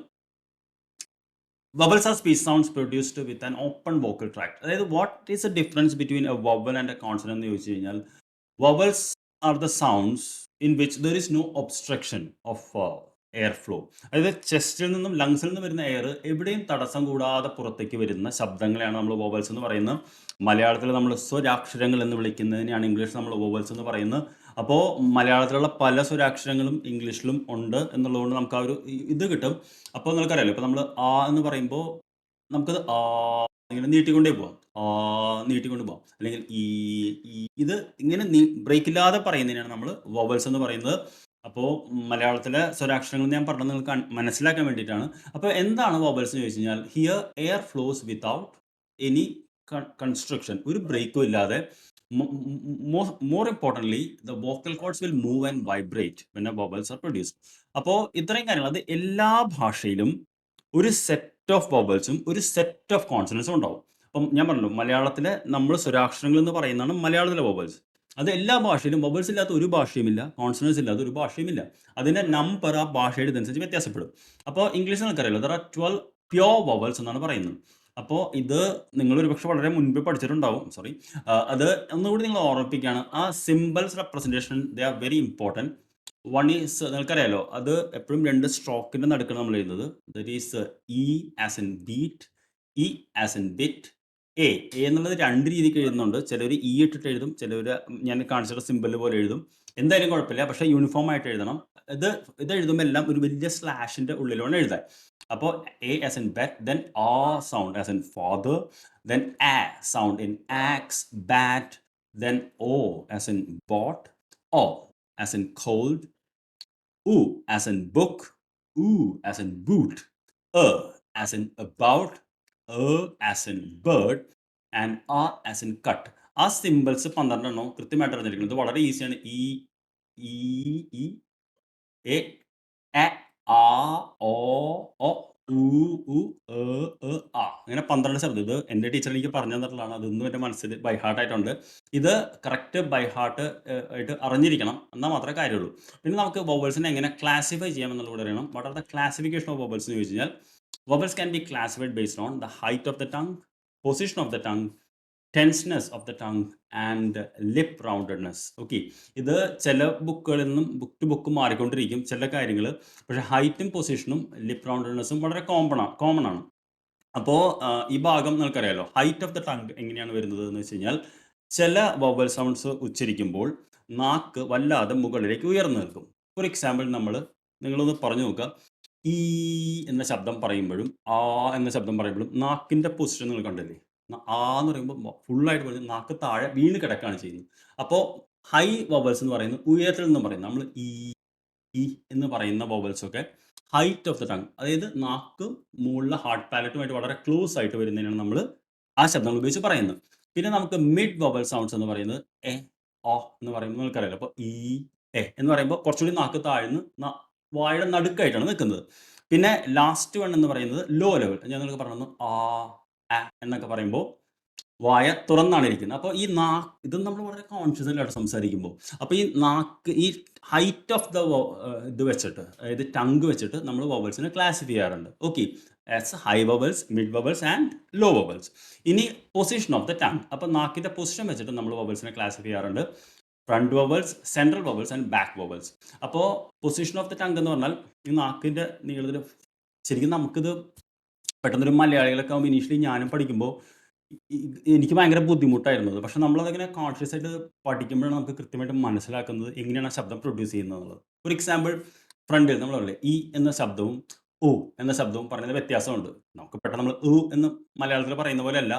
vowels are speech sounds produced with an open vocal tract. അതായത് what is the difference between a vowel and a consonant എന്ന് ചോദിച്ചു കഴിഞ്ഞാൽ, vowels are the sounds in which there is no obstruction of air flow. അതായത് ചെസ്റ്റിൽ നിന്നും ലങ്സിൽ നിന്നും വരുന്ന air എവിടെയും തടസ്സം കൂടാതെ പുറത്തേക്ക് വരുന്ന ശബ്ദങ്ങളെയാണ് നമ്മൾ വോവൽസ് എന്ന് പറയുന്നത്. മലയാളത്തിൽ നമ്മൾ സ്വരാക്ഷരങ്ങൾ എന്ന് വിളിക്കുന്നതിനെയാണ് ഇംഗ്ലീഷിൽ നമ്മൾ വോവൽസ് എന്ന് പറയുന്നത്. അപ്പോൾ മലയാളത്തിലുള്ള പല സ്വരാക്ഷരങ്ങളും ഇംഗ്ലീഷിലും ഉണ്ട് എന്നുള്ളതുകൊണ്ട് നമുക്ക് ആ ഒരു ഇത് കിട്ടും. അപ്പോൾ നിങ്ങൾക്കറിയാലോ, ഇപ്പോൾ നമ്മൾ ആ എന്ന് പറയുമ്പോൾ നമുക്കത് ആ ഇങ്ങനെ നീട്ടിക്കൊണ്ടേ പോവാം, ആ നീട്ടിക്കൊണ്ട് പോവാം. അല്ലെങ്കിൽ ഇത് ഇങ്ങനെ ബ്രേക്ക് ഇല്ലാതെ പറയുന്നതിനാണ് നമ്മൾ വോവൽസ് എന്ന് പറയുന്നത്. അപ്പോൾ മലയാളത്തിലെ സ്വരാക്ഷരങ്ങൾ ഞാൻ പറഞ്ഞത് നിങ്ങൾക്ക് മനസ്സിലാക്കാൻ വേണ്ടിയിട്ടാണ്. അപ്പോൾ എന്താണ് വോവൽസ് എന്ന് ചോദിച്ചു കഴിഞ്ഞാൽ, here air flows without any construction, ഒരു ബ്രേക്കും ഇല്ലാതെ. More importantly the vocal cords will move and vibrate when a vowels are produced. അപ്പോൾ ഇത്രയും കാര്യങ്ങൾ അത് എല്ലാ ഭാഷയിലും ഒരു സെറ്റ് ഓഫ് വോവൽസും ഒരു സെറ്റ് ഓഫ് കോൺസണൻസും ഉണ്ടാവും. അപ്പം ഞാൻ പറഞ്ഞു, മലയാളത്തിലെ നമ്മൾ സ്വരാക്ഷരങ്ങൾ എന്ന് പറയുന്നതാണ് മലയാളത്തിലെ വോവൽസ്. അത് എല്ലാ ഭാഷയിലും വോവൽസ് ഇല്ലാത്ത ഒരു ഭാഷയുമില്ല, കോൺസണൻസ് ഇല്ലാത്ത ഒരു ഭാഷയുമില്ല. അതിൻ്റെ നമ്പർ ആ ഭാഷയുടെ ഇതനുസരിച്ച് വ്യത്യാസപ്പെടും. അപ്പോൾ ഇംഗ്ലീഷിൽ നിങ്ങൾക്കറിയാലോ, ദർ ആർ 12 പ്യോർ വോവൽസ് എന്നാണ് പറയുന്നത്. അപ്പോൾ ഇത് നിങ്ങൾ ഒരുപക്ഷെ വളരെ മുൻപേ പഠിച്ചിട്ടുണ്ടാവും, സോറി. അത് ഒന്നുകൂടി നിങ്ങൾ ഓർമ്മിപ്പിക്കുകയാണ്. ആ symbols representation they are very important. One is നിങ്ങൾക്കറിയാലോ, അത് എപ്പോഴും 2 സ്ട്രോക്കിൻ്റെ നടുക്കാണ് നമ്മൾ എഴുതുന്നത്. That is E as in beat, E as in bit. A എന്നുള്ളത് 2 രീതിക്ക് എഴുതുന്നുണ്ട്. ചിലർ ഇ ഇട്ടിട്ട് എഴുതും, ചിലർ ഞാൻ കാണിച്ചിട്ട് സിമ്പിൾ പോലെ എഴുതും. എന്തായാലും കുഴപ്പമില്ല, പക്ഷേ യൂണിഫോം ആയിട്ട് എഴുതണം. ഇത് എഴുതുമ്പോൾ എല്ലാം ഒരു വലിയ സ്ലാഷിൻ്റെ ഉള്ളിലാണ് എഴുതാൻ. അപ്പോൾ a as in bat, then ആ sound as in father, then ആ sound in axe bat, then o as in boat, o as in cold, oo as in book, oo as in boot, as in about, as in bird, and as in cut. ആ symbols 12 എണ്ണം കൃത്യമായിട്ട് അറിഞ്ഞിരിക്കുന്നത് ഇത് വളരെ ഈസിയാണ്. E ഈ E A A ആ ഓ O ഊ ഉ ആ അങ്ങനെ 12 ശബ്ദം. ഇത് എൻ്റെ ടീച്ചർ എനിക്ക് പറഞ്ഞു തന്നിട്ടുള്ളതാണ്. അതൊന്നും എൻ്റെ മനസ്സിൽ ബൈ ഹാർട്ട് ആയിട്ടുണ്ട്. ഇത് കറക്റ്റ് ബൈ ഹാർട്ട് ആയിട്ട് അറിഞ്ഞിരിക്കണം, എന്നാൽ മാത്രമേ കാര്യമുള്ളൂ. പിന്നെ നമുക്ക് വോവൽസിനെ എങ്ങനെ ക്ലാസിഫൈ ചെയ്യാം എന്നുള്ളത് അറിയണം. What are the classification of vowels എന്ന് ചോദിച്ചു കഴിഞ്ഞാൽ, vowels can be classified based on the height of the tongue, position of the tongue, tenseness of the tongue and lip roundedness. Okay, ഇത് ചില ബുക്കുകളിൽ നിന്നും ബുക്ക് ടു ബുക്ക് മാറിക്കൊണ്ടിരിക്കും ചില കാര്യങ്ങൾ. പക്ഷേ ഹൈറ്റും പൊസിഷനും ലിപ്പ് റൗണ്ടഡ്നെസ്സും വളരെ കോമൺ ആണ്. അപ്പോൾ ഈ ഭാഗം നിങ്ങൾക്കറിയാലോ, ഹൈറ്റ് ഓഫ് ദ ടങ് എങ്ങനെയാണ് വരുന്നത് എന്ന് വെച്ച് കഴിഞ്ഞാൽ, ചില വോവൽ സൗണ്ട്സ് ഉച്ചരിക്കുമ്പോൾ നാക്ക് വല്ലാതെ മുകളിലേക്ക് ഉയർന്നു നിൽക്കും. ഫോർ എക്സാമ്പിൾ നിങ്ങളൊന്ന് പറഞ്ഞു നോക്കുക. ഈ എന്ന ശബ്ദം പറയുമ്പോഴും ആ എന്ന ശബ്ദം പറയുമ്പോഴും നാക്കിൻ്റെ പൊസിഷൻ നിങ്ങൾ കണ്ടില്ലേ? ആ എന്ന് പറയുമ്പോൾ ഫുള്ളായിട്ട് പറഞ്ഞ് നാക്ക് താഴെ വീണ് കിടക്കുകയാണ് ചെയ്യുന്നത്. അപ്പോൾ ഹൈ വോവൽസ് എന്ന് പറയുന്നത് ഉയരത്തിൽ നിന്ന് പറയുന്നത്. നമ്മൾ ഈ എന്ന് പറയുന്ന വോവൽസ് ഒക്കെ ഹൈറ്റ് ഓഫ് ദ ടങ്, അതായത് നാക്ക് മുകളിലെ ഹാർട്ട് പാലറ്റുമായിട്ട് വളരെ ക്ലോസ് ആയിട്ട് വരുന്നതിനാണ് നമ്മൾ ആ ശബ്ദങ്ങൾ ഉപയോഗിച്ച് പറയുന്നത്. പിന്നെ നമുക്ക് മിഡ് വോവൽ സൗണ്ട്സ് എന്ന് പറയുന്നത് എ ഓ എന്ന് പറയുമ്പോൾ നിങ്ങൾക്കറിയാലോ. അപ്പോൾ ഈ എ എന്ന് പറയുമ്പോൾ കുറച്ചുകൂടി നാക്ക് താഴ്ന്ന് വായുടെ നടുക്കായിട്ടാണ് നിൽക്കുന്നത്. പിന്നെ ലാസ്റ്റ് വൺ എന്ന് പറയുന്നത് ലോ ലെവൽ. ഞാൻ നിങ്ങൾക്ക് പറഞ്ഞു ആ ആ എന്നൊക്കെ പറയുമ്പോൾ വായ തുറന്നാണ് ഇരിക്കുന്നത്. അപ്പോൾ ഈ ഇത് നമ്മൾ വളരെ കോൺഷ്യസ് ആയിട്ട് സംസാരിക്കുമ്പോൾ, അപ്പോൾ ഈ നാക്ക് ഈ ഹൈറ്റ് ഓഫ് ദ ഇത് വെച്ചിട്ട്, അതായത് ടങ്ക് വെച്ചിട്ട് നമ്മൾ വോവൽസിനെ ക്ലാസിഫൈ ചെയ്യാറുണ്ട്. Okay, as high vowels, mid vowels and low vowels. ഇനി പൊസിഷൻ ഓഫ് ദ ടങ്, അപ്പോൾ നാക്കിൻ്റെ പൊസിഷൻ വെച്ചിട്ട് നമ്മൾ വോവൽസിനെ ക്ലാസിഫൈ ചെയ്യാറുണ്ട്. Front vowels, central vowels and back vowels. അപ്പോൾ പൊസിഷൻ ഓഫ് ദ ടങ് എന്ന് പറഞ്ഞാൽ ഈ നാക്കിൻ്റെ നീളത്തിൽ, ശരിക്കും നമുക്കിത് പെട്ടെന്നൊരു മലയാളികളൊക്കെ ആകുമ്പോൾ ഇനീഷ്യലി ഞാനും പഠിക്കുമ്പോൾ എനിക്ക് ഭയങ്കര ബുദ്ധിമുട്ടായിരുന്നു അത്. പക്ഷെ നമ്മളതങ്ങനെ കോൺഷ്യസ് ആയിട്ട് പഠിക്കുമ്പോഴാണ് നമുക്ക് കൃത്യമായിട്ട് മനസ്സിലാക്കുന്നത് എങ്ങനെയാണ് ആ ശബ്ദം പ്രൊഡ്യൂസ് ചെയ്യുന്നത് എന്നുള്ളത്. ഒരു എക്സാമ്പിൾ, ഫ്രണ്ടിൽ നമ്മൾ പറയില്ലേ ഈ എന്ന ശബ്ദവും ഉ എന്ന ശബ്ദവും പറയുന്നത് വ്യത്യാസമുണ്ട്. നമുക്ക് പെട്ടെന്ന് നമ്മൾ ഉ എന്ന് മലയാളത്തിൽ പറയുന്ന പോലെ അല്ല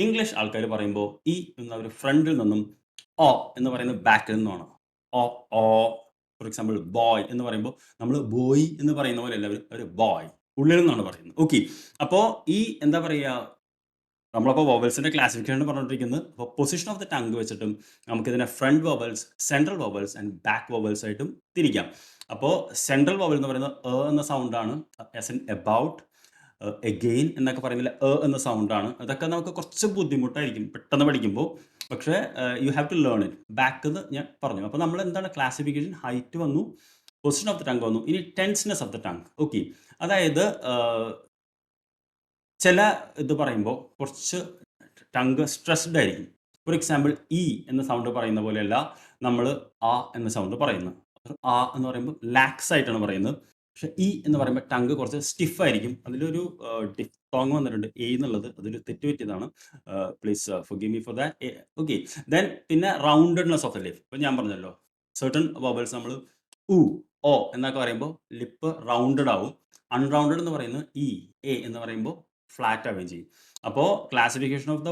ഇംഗ്ലീഷ് ആൾക്കാർ പറയുമ്പോൾ ഈ എന്നവർ ഫ്രണ്ടിൽ നിന്നും ഓ എന്ന് പറയുന്നത് ബാക്കിൽ നിന്നുമാണ്. ഓ ഓ ഫോർ എക്സാമ്പിൾ ബോയ് എന്ന് പറയുമ്പോൾ നമ്മൾ ബോയ് എന്ന് പറയുന്ന പോലെ അല്ല, അവർ ബോയ് ഉള്ളിൽ നിന്നാണ് പറയുന്നത്. ഓക്കെ, അപ്പോൾ ഈ എന്താ പറയുക, നമ്മളപ്പോൾ വോവൽസിൻ്റെ ക്ലാസിഫിക്കേഷൻ പറഞ്ഞുകൊണ്ടിരിക്കുന്നത്. അപ്പോൾ പൊസിഷൻ ഓഫ് ദ ടങ് വെച്ചിട്ടും നമുക്കിതിനെ front vowels, central vowels and back vowels ആയിട്ടും തിരിക്കാം. അപ്പോൾ സെൻട്രൽ വോവൽ എന്ന് പറയുന്നത് എന്ന സൗണ്ടാണ്. ആസ് ഇൻ എബൌട്ട്, എഗെയിൻ എന്നൊക്കെ പറയുന്നില്ല, എന്ന സൗണ്ടാണ്. അതൊക്കെ നമുക്ക് കുറച്ച് ബുദ്ധിമുട്ടായിരിക്കും പെട്ടെന്ന് പഠിക്കുമ്പോൾ. പക്ഷേ you have to learn it. Back എന്ന് ഞാൻ പറഞ്ഞു. അപ്പോൾ നമ്മൾ എന്താണ് ക്ലാസിഫിക്കേഷൻ, ഹൈറ്റ് വന്നു, പൊസിഷൻ ഓഫ് ദ ടങ് വന്നു, ഇനി tenseness of the tongue. Okay, അതായത് ചില ഇത് പറയുമ്പോൾ കുറച്ച് ടങ് സ്ട്രെസ്ഡ് ആയിരിക്കും. ഫോർ എക്സാമ്പിൾ ഇ എന്ന സൗണ്ട് പറയുന്ന പോലെയല്ല നമ്മൾ ആ എന്ന സൗണ്ട് പറയുന്നത്. ആ എന്ന് പറയുമ്പോൾ ലാക്സ് ആയിട്ടാണ് പറയുന്നത്. പക്ഷെ ഇ എന്ന് പറയുമ്പോൾ ടങ്ക് കുറച്ച് സ്റ്റിഫ് ആയിരിക്കും. അതിലൊരു ഡിഫ്തോങ് വന്നിട്ടുണ്ട് എ എന്നുള്ളത്, അതിൽ തെറ്റ് പറ്റിയതാണ്. Please forgive me for that. Okay, then പിന്നെ റൗണ്ടഡ്നെസ് ഓഫ് ദ ലിപ്പ്. ഇപ്പം ഞാൻ പറഞ്ഞല്ലോ certain vowels നമ്മൾ ഉ ഓ എന്നൊക്കെ പറയുമ്പോൾ ലിപ്പ് റൗണ്ടഡ് ആവും. അൺറൗണ്ടഡ് എന്ന് പറയുന്നത് ഇ എ എന്ന് പറയുമ്പോൾ ഫ്ലാറ്റ് ആവുകയും ചെയ്യും. അപ്പോൾ ക്ലാസിഫിക്കേഷൻ ഓഫ് ദ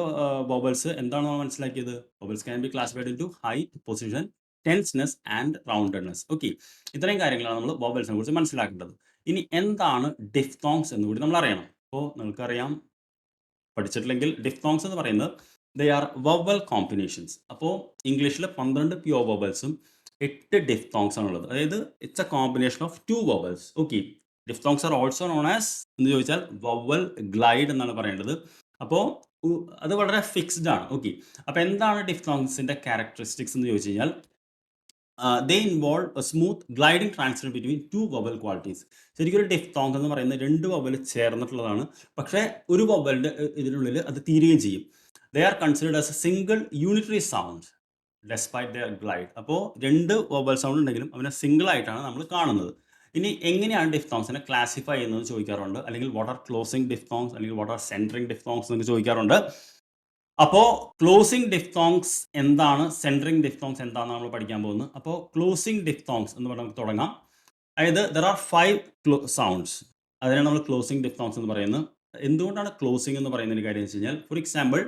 വോവൽസ് എന്താണ് നമ്മൾ മനസ്സിലാക്കിയത്? Vowels can be classified into height, position, tenseness and roundedness. Okay, ഇത്രയും കാര്യങ്ങളാണ് നമ്മൾ വോവൽസിനെ കുറിച്ച് മനസ്സിലാക്കേണ്ടത്. ഇനി എന്താണ് ഡിഫ്തോങ്സ് എന്ന് കൂടി നമ്മൾ അറിയണം. അപ്പോൾ നിങ്ങൾക്കറിയാം, പഠിച്ചിട്ടില്ലെങ്കിൽ ഡിഫ്തോങ്സ് എന്ന് പറയുന്നത് ദേ ആർ വവൽ കോമ്പിനേഷൻസ്. അപ്പോൾ ഇംഗ്ലീഷിൽ 12 പ്യുവർ വവൽസും 8 ഡിഫ്തോങ്സ് ആണുള്ളത്. അതായത് it's A combination of 2 vowels. Okay, diphthongs are also known as എന്ന് ചോദിച്ചാൽ വവൽ ഗ്ലൈഡ് എന്നാണ് പറയേണ്ടത്. അപ്പോൾ അത് വളരെ ഫിക്സ്ഡ് ആണ്. ഓക്കെ, അപ്പോൾ എന്താണ് ഡിഫ്തോങ്സിന്റെ ക്യാരക്ടറിസ്റ്റിക്സ് എന്ന് ചോദിച്ചു കഴിഞ്ഞാൽ they involve a smooth gliding transfer between 2 vowel qualities. ശരിക്കും ഒരു ഡിഫ്തോങ് എന്ന് പറയുന്നത് 2 വവൽ ചേർന്നിട്ടുള്ളതാണ്. പക്ഷേ ഒരു വവലിന്റെ ഇതിനുള്ളിൽ അത് തീരുകയും ചെയ്യും. They are considered as a single unitary sound despite their glide. അപ്പോൾ 2 വവൽ സൗണ്ട് ഉണ്ടെങ്കിലും അവനെ സിംഗിൾ ആയിട്ടാണ് നമ്മൾ കാണുന്നത്. ഇനി എങ്ങനെയാണ് ഡിഫ്തോങ്സിനെ ക്ലാസിഫൈ ചെയ്യുന്നത് ചോദിക്കാറുണ്ട്. അല്ലെങ്കിൽ വാട്ട് ആർ ക്ലോസിംഗ് ഡിഫ്തോങ്സ്, അല്ലെങ്കിൽ വാട്ട് ആർ സെൻട്രിങ് ഡിഫ്തോങ്സ് എന്നൊക്കെ ചോദിക്കാറുണ്ട്. അപ്പോൾ ക്ലോസിംഗ് ഡിഫ്തോങ്സ് എന്താണ്, സെൻട്രിങ് ഡിഫ്തോങ്സ് എന്താണെന്ന് നമ്മൾ പഠിക്കാൻ പോകുന്നത്. അപ്പോൾ ക്ലോസിംഗ് ഡിഫ്തോങ്സ് എന്ന് പറഞ്ഞാൽ നമുക്ക് തുടങ്ങാം. അതായത് ദർ ആർ 5 സൗണ്ട്സ്, അതിനാണ് നമ്മൾ ക്ലോസിംഗ് ഡിഫ്തോങ്സ് എന്ന് പറയുന്നത്. എന്തുകൊണ്ടാണ് ക്ലോസിംഗ് എന്ന് പറയുന്നതിന് കാര്യം വെച്ച് കഴിഞ്ഞാൽ, ഫോർ എക്സാമ്പിൾ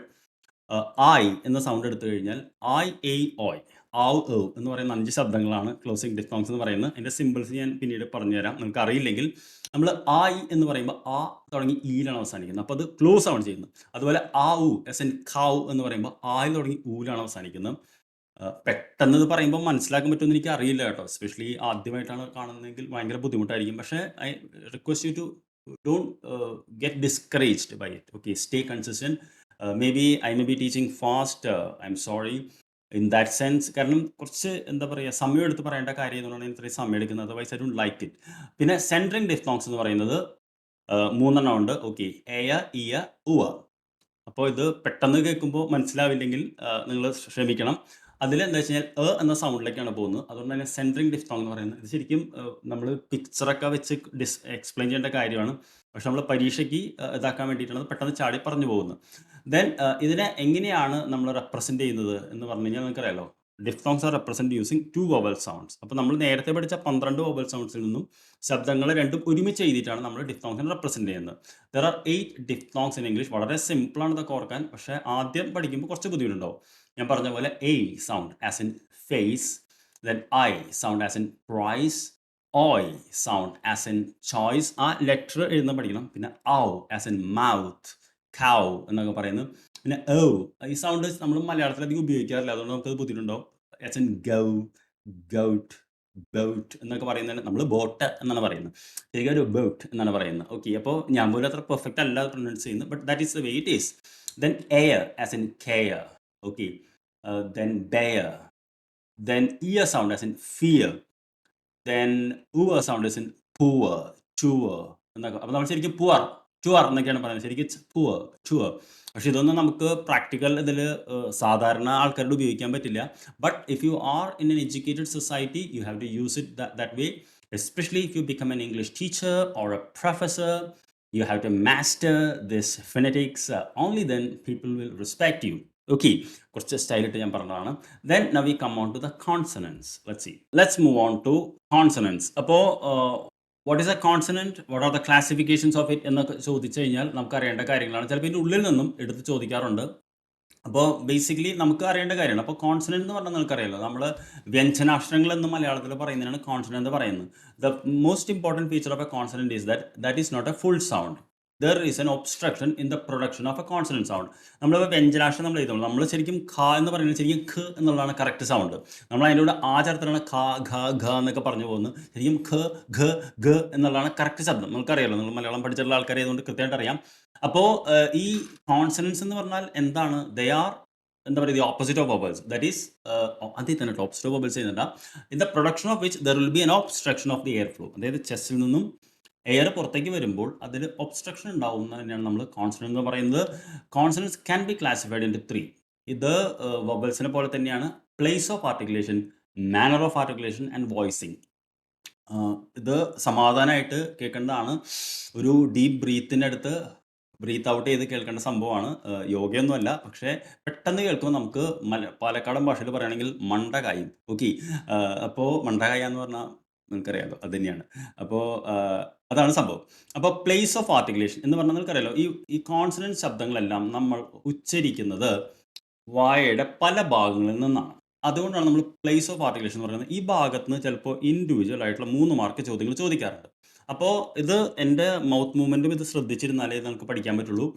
ഐ എന്ന സൗണ്ട് എടുത്തു കഴിഞ്ഞാൽ ഐ എ ഓയ് ആവ് ഏ എന്ന് പറയുന്ന 5 ശബ്ദങ്ങളാണ് ക്ലോസിംഗ് ഡിഫ്തോങ്സ് എന്ന് പറയുന്നത്. അതിൻ്റെ സിമ്പിൾസ് ഞാൻ പിന്നീട് പറഞ്ഞുതരാം. നിങ്ങൾക്ക് അറിയില്ലെങ്കിൽ നമ്മൾ ഐ എന്ന് പറയുമ്പോൾ ആ തുടങ്ങി ഈലാണ് അവസാനിക്കുന്നത്, അപ്പോൾ അത് ക്ലോസ് ആണ് ചെയ്യുന്നത്. അതുപോലെ ആ ഉ എസ് എൻ ഖാവ് എന്ന് പറയുമ്പോൾ ആയിൽ തുടങ്ങി ഊലാണ് അവസാനിക്കുന്നത്. പെട്ടെന്ന് ഇത് പറയുമ്പോൾ മനസ്സിലാക്കാൻ പറ്റുമെന്ന് എനിക്ക് അറിയില്ല കേട്ടോ. എസ്പെഷ്യലി ആദ്യമായിട്ടാണ് കാണുന്നതെങ്കിൽ ഭയങ്കര ബുദ്ധിമുട്ടായിരിക്കും. പക്ഷേ I request you to don't get discouraged by it. Okay, stay consistent. Maybe I may be teaching fast, I am sorry in that sense. കാരണം കുറച്ച് എന്താ പറയുക, സമയം എടുത്ത് പറയേണ്ട കാര്യം എന്നുള്ളതാണ് ഇത്രയും സമയം എടുക്കുന്നത്. Otherwise I don't like it. പിന്നെ സെൻട്രിങ് ഡിഫ്തോങ്സ് എന്ന് പറയുന്നത് 3 എണ്ണം ഉണ്ട്. ഓക്കെ, എയ ഇയ ഉവ. അപ്പോൾ ഇത് പെട്ടെന്ന് കേൾക്കുമ്പോൾ മനസ്സിലാവില്ലെങ്കിൽ നിങ്ങൾ ക്ഷമിക്കണം. അതിൽ എന്താ വെച്ച് കഴിഞ്ഞാൽ എന്ന സൗണ്ടിലേക്കാണ് പോകുന്നത്. അതുകൊണ്ട് തന്നെ സെൻട്രിങ് ഡിഫ്തോങ് എന്ന് പറയുന്നത് ഇത് ശരിക്കും നമ്മൾ പിക്ചറൊക്കെ വെച്ച് എക്സ്പ്ലെയിൻ ചെയ്യേണ്ട കാര്യമാണ്. പക്ഷെ നമ്മൾ പരീക്ഷയ്ക്ക് ഇതാക്കാൻ വേണ്ടിയിട്ടാണ് അത് പെട്ടെന്ന് ചാടി പറഞ്ഞു പോകുന്നത്. ദെൻ ഇതിനെ എങ്ങനെയാണ് നമ്മൾ റെപ്രസെൻറ്റ് ചെയ്യുന്നത് എന്ന് പറഞ്ഞു കഴിഞ്ഞാൽ നിങ്ങൾക്കറിയാലോ, diphthongs are represent using 2 vowel sounds. അപ്പോൾ നമ്മൾ നേരത്തെ പഠിച്ച 12 വവൽ സൗണ്ട്സിൽ നിന്നും ശബ്ദങ്ങൾ രണ്ടും ഒരുമിച്ച് എഴുതിയിട്ടാണ് നമ്മൾ ഡിഫ്തോങ്സിനെ റെപ്രസെൻറ്റ് ചെയ്യുന്നത്. There are 8 diphthongs in English. വളരെ സിമ്പിളാണ് ഇതൊക്കെ ഓർക്കാൻ, പക്ഷേ ആദ്യം പഠിക്കുമ്പോൾ കുറച്ച് ബുദ്ധിമുട്ടുണ്ടാവും. ഞാൻ പറഞ്ഞ പോലെ A sound as in face, then I sound as in price, oy sound as in choice. ആ ലെറ്റർ എഴുതുന്ന പഠിക്കണം. പിന്നെ ഔ ആസ് ഇൻ മൗത്ത്, കൗ എന്നൊക്കെ പറയുന്നത്. പിന്നെ ഓ, ഈ സൗണ്ട് നമ്മൾ മലയാളത്തിൽ അധികം ഉപയോഗിക്കാറില്ല, അതുകൊണ്ട് നമുക്കത് ബുദ്ധിമുട്ടുണ്ടാവും. ആസ് ഇൻ ഗൗ, ഗൗട്ട്, ബൗട്ട് എന്നൊക്കെ പറയുന്നത് നമ്മൾ ബോട്ട് എന്നാണ് പറയുന്നത്. ശരിക്കും ഒരു ബൗട്ട് എന്നാണ് പറയുന്നത്. ഓക്കെ, അപ്പോൾ ഞാൻ പോലും അത്ര പെർഫെക്റ്റ് അല്ല പ്രൊനൗൺസ് ചെയ്യുന്നത്, but that is the way it is. Then air as in care. Okay, then bear, then ear sound as in fear, then uer sound as in poor, chewar എന്നൊക്കെ. അപ്പോൾ നമ്മൾ ശരിക്കും പുവർ ചുവർ എന്നൊക്കെയാണ് പറയുന്നത്, ശരിക്കും poor ചുവർ. പക്ഷെ ഇതൊന്നും നമുക്ക് പ്രാക്ടിക്കൽ ഇതിൽ സാധാരണ ആൾക്കാരോട് ഉപയോഗിക്കാൻ പറ്റില്ല. But if you are in an educated society you have to use it that way, especially if you become an English teacher or a professor. You have to master this phonetics. Only then people will respect you. Okay, കുറച്ച് സ്റ്റൈലിട്ട് ഞാൻ പറഞ്ഞതാണ്. Then now we come on to the consonants. Let's move on to consonants. അപ്പോൾ what is a consonant? What are the classifications of it എന്നൊക്കെ ചോദിച്ചു കഴിഞ്ഞാൽ നമുക്ക് അറിയേണ്ട കാര്യങ്ങളാണ്. ചിലപ്പോൾ ഇതിൻ്റെ ഉള്ളിൽ നിന്നും എടുത്ത് ചോദിക്കാറുണ്ട്. അപ്പോൾ ബേസിക്കലി നമുക്ക് അറിയേണ്ട കാര്യമാണ്. അപ്പോൾ കോൺസണന്റ് എന്ന് പറഞ്ഞാൽ നിങ്ങൾക്കറിയാലോ, നമ്മൾ വ്യഞ്ജനാക്ഷരങ്ങൾ എന്ന് മലയാളത്തിൽ പറയുന്നതിനാണ് കോൺസണന്റ് എന്ന് പറയുന്നത്. The most important feature of a consonant is that is not a full sound. There is an obstruction in the production of a consonant sound. നമ്മളിപ്പോൾ വ്യഞ്ജനാക്ഷരം നമ്മൾ എഴുതുള്ളൂ, നമ്മൾ ശരിക്കും ഖ എന്ന് പറയുന്നത് ശരിക്കും ഖ എന്നുള്ളതാണ് കറക്റ്റ് സൗണ്ട്. നമ്മൾ അതിൻ്റെ കൂടെ ആ ചേർത്തിലാണ് ഖ ഖ ഘ എന്നൊക്കെ പറഞ്ഞു പോകുന്നത്. ശരിക്കും ഖ ഘ ഘ എന്നുള്ളതാണ് കറക്റ്റ് ശബ്ദം. നമുക്കറിയാലോ, നമ്മൾ മലയാളം പഠിച്ചിട്ടുള്ള ആൾക്കാരായതുകൊണ്ട് കൃത്യമായിട്ട് അറിയാം. അപ്പോൾ ഈ കോൺസണൻസ് എന്ന് പറഞ്ഞാൽ എന്താണ്? ദേ ആർ എന്താ പറയുക, the opposite of vowels. That is അതിൽ തന്നെ ഓപ്പോസിറ്റ് ഓഫ് വവൽസ് ചെയ്യുന്നുണ്ട്. In the production of which there will be N obstruction of the air flow. അതായത് ചെസ്റ്റിൽ നിന്നും എയർ പുറത്തേക്ക് വരുമ്പോൾ അതിൽ ഒബ്സ്ട്രക്ഷൻ ഉണ്ടാവുന്ന തന്നെയാണ് നമ്മൾ കോൺസണന്റ് എന്ന് പറയുന്നത്. Consonants can be classified into 3. ഇത് വവൽസിനെ പോലെ തന്നെയാണ്. Place of articulation, manner of articulation and voicing. ഇത് സമാധാനമായിട്ട് കേൾക്കേണ്ടതാണ്. ഒരു ഡീപ്പ് ബ്രീത്തിൻ്റെ അടുത്ത് ബ്രീത്ത് ഔട്ട് ചെയ്ത് കേൾക്കേണ്ട സംഭവമാണ്. യോഗയൊന്നുമല്ല, പക്ഷേ പെട്ടെന്ന് കേൾക്കുമ്പോൾ നമുക്ക് പാലക്കാടൻ ഭാഷയിൽ പറയുകയാണെങ്കിൽ മണ്ട കായും. ഓക്കെ, അപ്പോൾ മണ്ട കായ എന്ന് പറഞ്ഞാൽ നിങ്ങൾക്കറിയാലോ, അത് തന്നെയാണ്. അപ്പോൾ അതാണ് സംഭവം. അപ്പോൾ പ്ലേസ് ഓഫ് ആർട്ടിക്കുലേഷൻ എന്ന് പറഞ്ഞാൽ നിങ്ങൾക്കറിയാലോ, ഈ കോൺസണന്റ് ശബ്ദങ്ങളെല്ലാം നമ്മൾ ഉച്ചരിക്കുന്നത് വായയുടെ പല ഭാഗങ്ങളിൽ നിന്നാണ്. അതുകൊണ്ടാണ് നമ്മൾ പ്ലേസ് ഓഫ് ആർട്ടിക്കുലേഷൻ എന്ന് പറയുന്നത്. ഈ ഭാഗത്ത് നിന്ന് ചിലപ്പോൾ ഇൻഡിവിജ്വൽ ആയിട്ടുള്ള 3 മാർക്ക് ചോദ്യങ്ങൾ ചോദിക്കാറുണ്ട്. അപ്പോൾ ഇത് എൻ്റെ മൗത്ത് മൂവ്മെൻറ്റും ഇത് ശ്രദ്ധിച്ചിരുന്നാലേ ഇത് നമുക്ക് പഠിക്കാൻ പറ്റുള്ളൂ.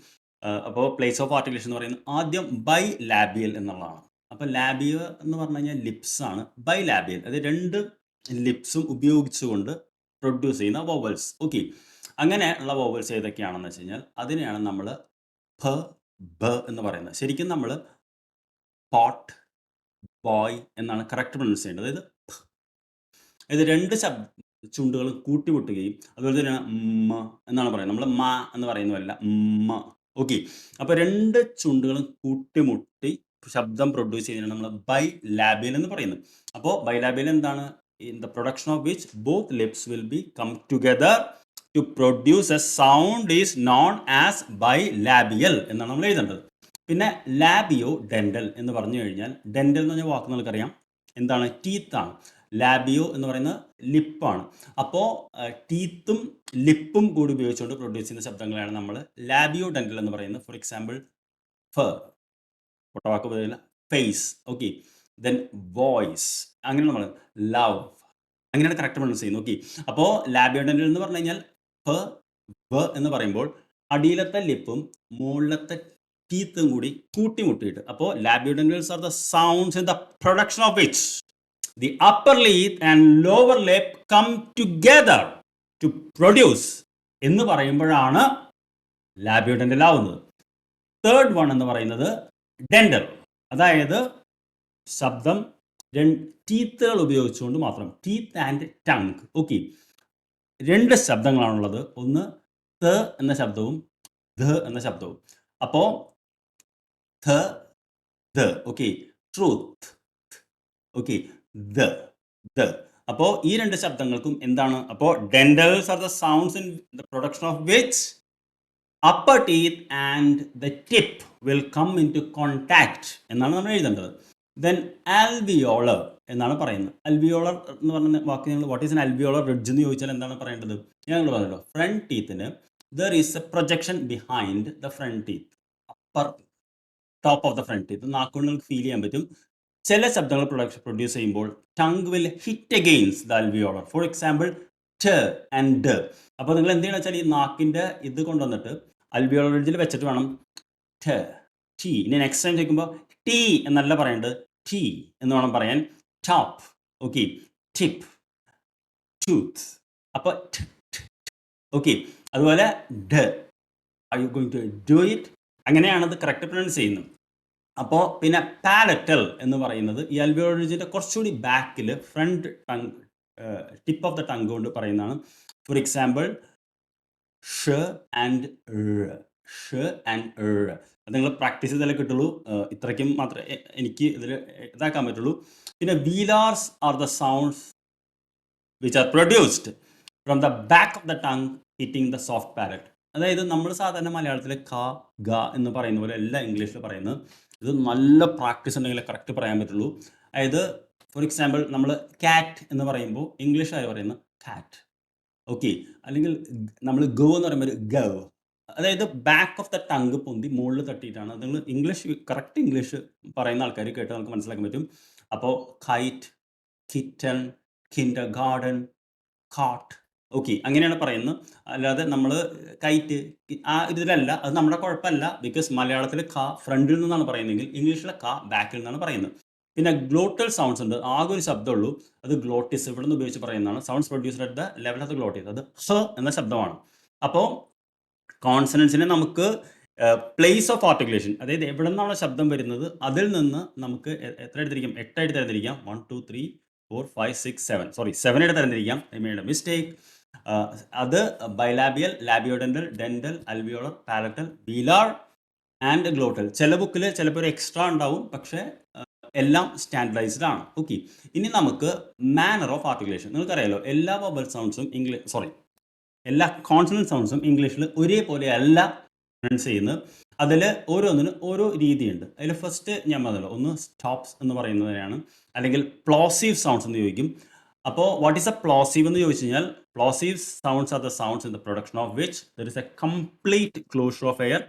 അപ്പോൾ പ്ലേസ് ഓഫ് ആർട്ടിക്കുലേഷൻ എന്ന് പറയുന്നത് ആദ്യം ബൈ ലാബിയൽ എന്നുള്ളതാണ്. അപ്പോൾ ലാബിയ എന്ന് പറഞ്ഞു കഴിഞ്ഞാൽ ലിപ്സ് ആണ്. ബൈ ലാബിയൽ അത് 2 ലിപ്സും ഉപയോഗിച്ചുകൊണ്ട് പ്രൊഡ്യൂസ് ചെയ്യുന്ന വോവൽസ്. ഓക്കെ, അങ്ങനെ ഉള്ള വോവൽസ് ഏതൊക്കെയാണെന്ന് വെച്ച് കഴിഞ്ഞാൽ അതിനെയാണ് നമ്മൾ ഫ, ബ എന്ന് പറയുന്നത്. ശരിക്കും നമ്മൾ പോട്ട്, ബോയ് എന്നാണ് കറക്റ്റ് പ്രൊനൗൺസ് ചെയ്യേണ്ടത്. അതായത് ഇത് 2 ചുണ്ടുകളും കൂട്ടിമുട്ടുകയും അതുപോലെ തന്നെയാണ് മ എന്നാണ് പറയുന്നത്. നമ്മൾ മ എന്ന് പറയുന്നതല്ല, മ. ഓക്കെ, അപ്പോൾ 2 ചുണ്ടുകളും കൂട്ടിമുട്ടി ശബ്ദം പ്രൊഡ്യൂസ് ചെയ്യുന്നതിനാണ് നമ്മൾ ബൈ ലാബിയൽ എന്ന് പറയുന്നത്. അപ്പോൾ ബൈ ലാബിയൽ എന്താണ്? In the production of which both lips will be come together to produce a sound is known as bilabial എന്നാണ് നമ്മൾ എഴുതേണ്ടത്. പിന്നെ ലാബിയോ ഡെന്റൽ എന്ന് പറഞ്ഞു കഴിഞ്ഞാൽ, ഡെന്റൽ എന്ന് പറഞ്ഞ വാക്ക് നിങ്ങൾക്കറിയാം എന്താണ്? ടീത്താണ്. ലാബിയോ എന്ന് പറയുന്നത് ലിപ്പാണ്. അപ്പോൾ ടീത്തും ലിപ്പും കൂടി ഉപയോഗിച്ചുകൊണ്ട് പ്രൊഡ്യൂസ് ചെയ്യുന്ന ശബ്ദങ്ങളാണ് നമ്മൾ ലാബിയോ ഡെന്റൽ എന്ന് പറയുന്നത്. ഫോർ എക്സാമ്പിൾ ഫർ, പൊട്ടവാക്ക് പോലെയല്ല, ഫേസ്. ഓക്കെ, ദെൻ വോയിസ്, അങ്ങനെ നമ്മൾ ലവ്, അങ്ങനെയാണ് കറക്റ്റ് പ്രൊനൗൺസ് ചെയ്യുന്നത്. ഓക്കെ, അപ്പോൾ ലാബിയോ ഡെന്റൽ എന്ന് പറഞ്ഞു കഴിഞ്ഞാൽ ഫ, വ എന്ന് പറയുമ്പോൾ അടിയിലത്തെ ലിപ്പും മുകളിലത്തെ ടീത്തും കൂടി കൂട്ടിമുട്ടിയിട്ട്, അപ്പോൾ labiodentals are the sounds in the production of which the upper lip and lower lip come together to produce എന്ന് പറയുമ്പോഴാണ് ലാബിയോ ഡെന്റൽ ആവുന്നത്. തേർഡ് വൺ എന്ന് പറയുന്നത് ഡെന്റൽ, അതായത് ശബ്ദം ടീത്തുകൾ ഉപയോഗിച്ചുകൊണ്ട് മാത്രം, ടീത്ത് ആൻഡ് ടങ്. ഓക്കെ, 2 ശബ്ദങ്ങളാണുള്ളത്. ഒന്ന് ത എന്ന ശബ്ദവും ധ എന്ന ശബ്ദവും. അപ്പോൾ ധ, ധ. Okay, truth. ഓക്കെ, ദ. അപ്പോൾ ഈ 2 ശബ്ദങ്ങൾക്കും എന്താണ്? അപ്പോൾ dentals are the sounds in the production of which upper teeth and the tip will come into contact എന്നാണ് നമ്മൾ എഴുതേണ്ടത്. ദെൻ ആൽവിയോളർ എന്നാണ് പറയുന്നത്. അൽവിയോളർ എന്ന് പറഞ്ഞ വാക്ക് ഞങ്ങൾ what is an alveolar ridge എന്ന് ചോദിച്ചാൽ എന്താണ് പറയേണ്ടത്? ഞങ്ങൾ പറഞ്ഞല്ലോ, ഫ്രണ്ട് ടീത്തിന് there is a projection behind the front teeth, upper top of the front teeth. നാക്കുകൊണ്ട് നമുക്ക് ഫീൽ ചെയ്യാൻ പറ്റും. ചില ശബ്ദങ്ങൾ പ്രൊഡ്യൂസ് ചെയ്യുമ്പോൾ tongue will hit against the alveolar. For example ട് ആൻഡ് ഡ. അപ്പോൾ നിങ്ങൾ എന്ത് ചെയ്യണം വെച്ചാൽ ഈ നാക്കിൻ്റെ ഇത് കൊണ്ടുവന്നിട്ട് അൽവിയോളർ റിഡ്ജിൽ വെച്ചിട്ട് വേണം ട്, ടി. ഇനി നെക്സ്റ്റ് ടൈം ചോദിക്കുമ്പോൾ ടി എന്നല്ല പറയേണ്ടത്, ടി എന്ന് വേണം പറയാൻ. Top, okay, tip, tooth. അപ്പോൾ ഓക്കെ, അതുപോലെ ഡ, are you going to do it, അങ്ങനെയാണത് കറക്റ്റ് പ്രൊനൗൺസ് ചെയ്യുന്നത്. അപ്പോൾ പിന്നെ പാലറ്റൽ എന്ന് പറയുന്നത് ഈ അൽവിയോളർ റിഡ്ജിൻ്റെ കുറച്ചുകൂടി ബാക്കിൽ front tongue, tip of the tongue കൊണ്ട് പറയുന്നതാണ്. ഫോർ എക്സാമ്പിൾ ഷ ആൻഡ് ഷ ആൻഡ് അത് നിങ്ങൾ പ്രാക്ടീസ് ചെയ്താലേ കിട്ടുള്ളൂ. ഇത്രയ്ക്കും മാത്രമേ എനിക്ക് ഇതിൽ ഇതാക്കാൻ പറ്റുള്ളൂ. പിന്നെ velars are the sounds which are produced from the back of the tongue hitting the soft palate. അതായത് നമ്മൾ സാധാരണ മലയാളത്തിൽ ക, ഗ എന്ന് പറയുന്ന പോലെ അല്ല ഇംഗ്ലീഷിൽ പറയുന്നത്. ഇത് നല്ല പ്രാക്ടീസ് ഉണ്ടെങ്കിൽ കറക്റ്റ് പറയാൻ പറ്റുള്ളൂ. അതായത് ഫോർ എക്സാമ്പിൾ നമ്മൾ കാറ്റ് എന്ന് പറയുമ്പോൾ ഇംഗ്ലീഷ് പറയുന്നത് കാറ്റ്. ഓക്കെ, അല്ലെങ്കിൽ നമ്മൾ ഗോ എന്ന് പറയുമ്പോൾ ഗവ്. അതായത് ബാക്ക് ഓഫ് ദ ടങ് പൊന്തി മുകളിൽ തട്ടിയിട്ടാണ്. നിങ്ങൾ ഇംഗ്ലീഷ് കറക്റ്റ് ഇംഗ്ലീഷ് പറയുന്ന ആൾക്കാർ കേട്ട് നമുക്ക് മനസ്സിലാക്കാൻ പറ്റും. അപ്പോൾ കൈറ്റ്, കിറ്റൺ, കിൻഡർ ഗാർഡൻ, കാട്ട്. ഓക്കെ, അങ്ങനെയാണ് പറയുന്നത്. അല്ലാതെ നമ്മൾ കൈറ്റ് ആ ഇതിലല്ല, അത് നമ്മുടെ കുഴപ്പമല്ല. ബിക്കോസ് മലയാളത്തിൽ ക ഫ്രണ്ടിൽ നിന്നാണ് പറയുന്നതെങ്കിൽ ഇംഗ്ലീഷിലെ ക ബാക്കിൽ നിന്നാണ് പറയുന്നത്. പിന്നെ ഗ്ലോട്ടൽ സൗണ്ട്സ് ഉണ്ട്. ആകെ ഒരു ശബ്ദമുള്ളൂ, അത് ഗ്ലോട്ടിസ്. ഇവിടെ നിന്ന് ഉപയോഗിച്ച് പറയുന്നതാണ്. Sounds produced at the level of the glottis, അത് ഹ എന്ന ശബ്ദമാണ്. അപ്പോൾ കോൺസണൻസിനെ നമുക്ക് പ്ലേസ് ഓഫ് ആർട്ടിക്കുലേഷൻ, അതായത് എവിടെ നിന്നാണ് ശബ്ദം വരുന്നത് അതിൽ നിന്ന് നമുക്ക് എത്ര എടുത്തിരിക്കാം? 8 ആയിട്ട് തരംതിരിക്കാം. 1 2 3 4 5 6 7 സോറി 7 ആയിട്ട് തരംതിരിക്കാം. I made A mistake. അത് ബൈലാബിയൽ, ലാബിയോഡെന്റൽ, ഡെന്റൽ, അൽവിയോളർ, പാലറ്റൽ, വീലാർ ആൻഡ് ഗ്ലോട്ടൽ. ചില ബുക്കിൽ ചിലപ്പോൾ ഒരു എക്സ്ട്രാ ഉണ്ടാവും, പക്ഷേ എല്ലാം സ്റ്റാൻഡർഡൈസ്ഡ് ആണ്. ഓക്കെ, ഇനി നമുക്ക് മാനർ ഓഫ് ആർട്ടിക്കുലേഷൻ. നിങ്ങൾക്കറിയാലോ എല്ലാ വവൽ സൗണ്ട്സും എല്ലാ കോൺസണന്റ് സൗണ്ട്സും ഇംഗ്ലീഷിൽ ഒരേപോലെ അല്ല പ്രൊനൗൺസ് ചെയ്യുന്നത്. അതിൽ ഓരോന്നിനും ഓരോ രീതിയുണ്ട്. അതിൽ ഫസ്റ്റ് ഞാൻ പറഞ്ഞല്ലോ, ഒന്ന് സ്റ്റോപ്സ് എന്ന് പറയുന്നതിനാണ്, അല്ലെങ്കിൽ പ്ലോസീവ് സൗണ്ട്സ് എന്ന് ചോദിക്കും. അപ്പോൾ വാട്ട് ഈസ് എ പ്ലോസീവ് എന്ന് ചോദിച്ചു കഴിഞ്ഞാൽ, plosive sounds are the sounds in the production of which there is a complete closure of air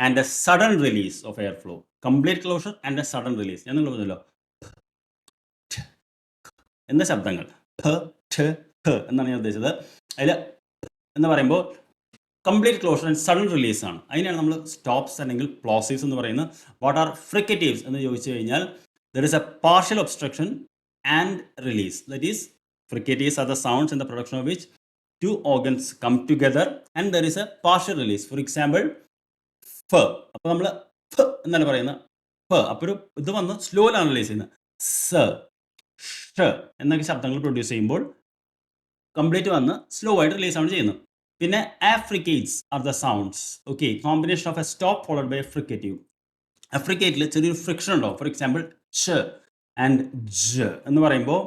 and a sudden release of air flow. Complete closure and a sudden release. ഞാൻ നിങ്ങൾ പറഞ്ഞല്ലോ എന്ന ശബ്ദങ്ങൾ എന്നാണ് ഞാൻ ഉദ്ദേശിച്ചത്. അതിൽ എന്ന് പറയുമ്പോൾ complete closure and sudden release ആണ്. അതിനാണ് നമ്മൾ സ്റ്റോപ്സ് അല്ലെങ്കിൽ പ്ലോസീവ്സ് എന്ന് പറയുന്നത്. വാട്ട് ആർ ഫ്രിക്കറ്റീവ്സ് എന്ന് ചോദിച്ചു കഴിഞ്ഞാൽ, there is a partial obstruction and release. That is fricatives are the sounds in the production of which two organs come together and there is a partial release. For example ഫ. അപ്പോൾ നമ്മൾ ഫ എന്നല്ല പറയുന്നത്, ഫ. അപ്പോൾ ഒരു ഇത് വന്ന് സ്ലോയിലാണ് റിലീസ് ചെയ്യുന്നത്. സ, ഷ എന്നൊക്കെ ശബ്ദങ്ങൾ പ്രൊഡ്യൂസ് ചെയ്യുമ്പോൾ കംപ്ലീറ്റ് വന്ന് സ്ലോ ആയിട്ട് റിലീസ് ആണ് ചെയ്യുന്നത്. പിന്നെ affricates are the sounds. Okay, combination of a stop followed by fricative. ആഫ്രിക്കേറ്റിൽ ചെറിയൊരു ഫ്രിക്ഷൻ ഉണ്ടാവും. For example ch and j എന്ന് പറയുമ്പോൾ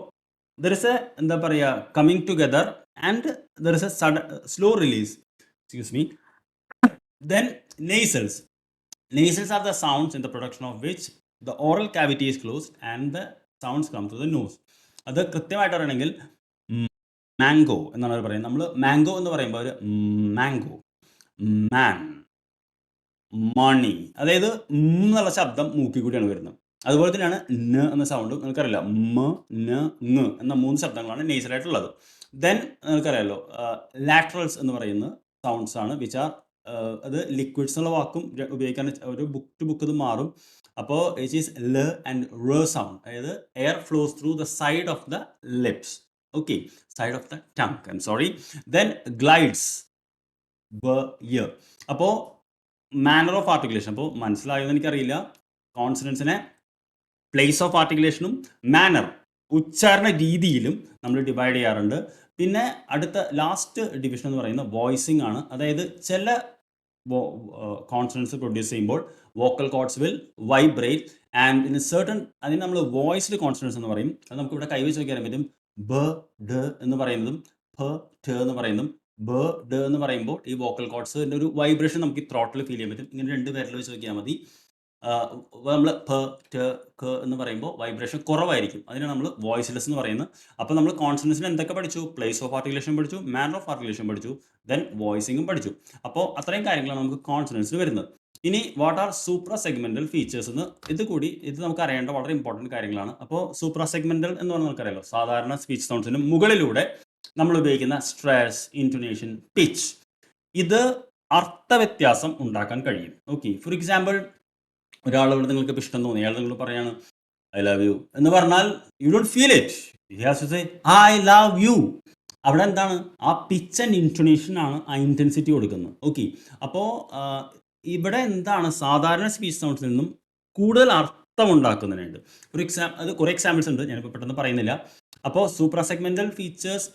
ദർ ഇസ് എ എന്താ പറയുക coming together and there is a sudden slow release. Excuse me. Then nasals. Nasals are the sounds in the production of which the oral cavity is closed and the sounds come through the nose. അത് കൃത്യമായിട്ട് പറയണമെങ്കിൽ mango എന്നാണ് അവർ പറയുന്നത്. നമ്മൾ mango എന്ന് പറയുമ്പോൾ ഒരു mango, മാൻ, മണി, അതായത് എന്നുള്ള ശബ്ദം മൂക്കി കൂടിയാണ് വരുന്നത്. അതുപോലെ തന്നെയാണ് ന എന്ന സൗണ്ട്. നിങ്ങൾക്കറിയില്ല, മ, ന, ങ് എന്ന 3 ശബ്ദങ്ങളാണ് നേസലായിട്ടുള്ളത്. ദെൻ നിങ്ങൾക്കറിയാലോ ലാറ്ററൽസ് എന്ന് പറയുന്ന സൗണ്ട്സ് ആണ് വിച്ച് ആർ അത് ലിക്വിഡ്സ് എന്നുള്ള വാക്കും ഉപയോഗിക്കാൻ ഒരു ബുക്ക് ടു ബുക്ക് ഇത് മാറും. അപ്പോൾ ഇറ്റ് ഈസ് ല ആൻഡ് റ സൗണ്ട്, അതായത് air flows through the side of the lips. Okay, side of the tongue, I am sorry. Then glides, യ. അപ്പോൾ മാനർ ഓഫ് ആർട്ടിക്കുലേഷൻ, അപ്പോൾ മനസ്സിലായെന്ന് എനിക്കറിയില്ല. കോൺസണൻസിനെ പ്ലേസ് ഓഫ് ആർട്ടിക്കുലേഷനും മാനർ ഉച്ചാരണ രീതിയിലും നമ്മൾ ഡിവൈഡ് ചെയ്യാറുണ്ട്. പിന്നെ അടുത്ത ലാസ്റ്റ് ഡിവിഷൻ എന്ന് പറയുന്നത് വോയിസിംഗ് ആണ്. അതായത് ചില കോൺസണൻസ് പ്രൊഡ്യൂസ് ചെയ്യുമ്പോൾ vocal chords will vibrate and in certain അതിന് നമ്മൾ വോയിസ്ഡ് കോൺസണൻസ് എന്ന് പറയും. അത് നമുക്ക് ഇവിടെ കൈവച്ച് നോക്കിയാൽ പറ്റും. ബ, ഡ എന്ന് പറയുന്നതും ഫ, ഠ എന്ന് പറയുന്നതും. ബ, ഡ എന്ന് പറയുമ്പോൾ ഈ വോക്കൽ കോർഡ്സിൻ്റെ ഒരു വൈബ്രേഷൻ നമുക്ക് ഈ ത്രോട്ടിൽ ഫീൽ ചെയ്യാൻ പറ്റും. ഇങ്ങനെ 2 പേരിൽ വെച്ച് നോക്കിയാൽ മതി. നമ്മൾ ഫ, ഠ, ക എന്ന് പറയുമ്പോൾ വൈബ്രേഷൻ കുറവായിരിക്കും. അതിനാണ് നമ്മൾ വോയിസ്ലെസ് എന്ന് പറയുന്നത്. അപ്പോൾ നമ്മൾ കോൺസണൻസിന് എന്തൊക്കെ പഠിച്ചു? പ്ലേസ് ഓഫ് ആർട്ടിക്കുലേഷൻ പഠിച്ചു, മാനർ ഓഫ് ആർട്ടിക്കുലേഷൻ പഠിച്ചു, ദെൻ വോയിസിംഗും പഠിച്ചു. അപ്പോൾ അത്രയും കാര്യങ്ങളാണ് നമുക്ക് കോൺസണൻസിന് വരുന്നത്. ഇനി വാട്ട് ആർ സൂപ്രാസെഗ്മെന്റൽ ഫീച്ചേഴ്സ് എന്ന് ഇത് നമുക്ക് അറിയേണ്ട വളരെ ഇമ്പോർട്ടൻറ്റ് കാര്യങ്ങളാണ്. അപ്പോൾ സൂപ്രാസെഗ്മെന്റൽ എന്ന് പറഞ്ഞാൽ നമുക്കറിയാലോ, സാധാരണ സ്പീച്ച് സൗണ്ട്സിന് മുകളിലൂടെ നമ്മൾ ഉപയോഗിക്കുന്ന സ്ട്രെസ്, ഇൻറ്റോനേഷൻ, പിച്ച്, ഇത് അർത്ഥവ്യത്യാസം ഉണ്ടാക്കാൻ കഴിയും. ഓക്കെ, ഫോർ എക്സാമ്പിൾ ഒരാളോട് നിങ്ങൾക്ക് ഇഷ്ടം തോന്നി, അയാൾ നിങ്ങൾ പറയാണ് ഐ ലവ് യു എന്ന് പറഞ്ഞാൽ you don't feel it, he has to say I love you. അവിടെ എന്താണ്? ആ പിച്ച് ആൻഡ് ഇൻറ്റോനേഷൻ ആണ് ആ ഇൻറ്റൻസിറ്റി കൊടുക്കുന്നത്. ഓക്കെ, അപ്പോൾ ഇവിടെ എന്താണ് സാധാരണ സ്പീച്ച് സൗണ്ട്സിൽ നിന്നും കൂടുതൽ അർത്ഥമുണ്ടാക്കുന്നതിനുണ്ട്. അത് കുറേ എക്സാമ്പിൾസ് ഉണ്ട്, ഞാനിപ്പോൾ പെട്ടെന്ന് പറയുന്നില്ല. അപ്പോൾ suprasegmental features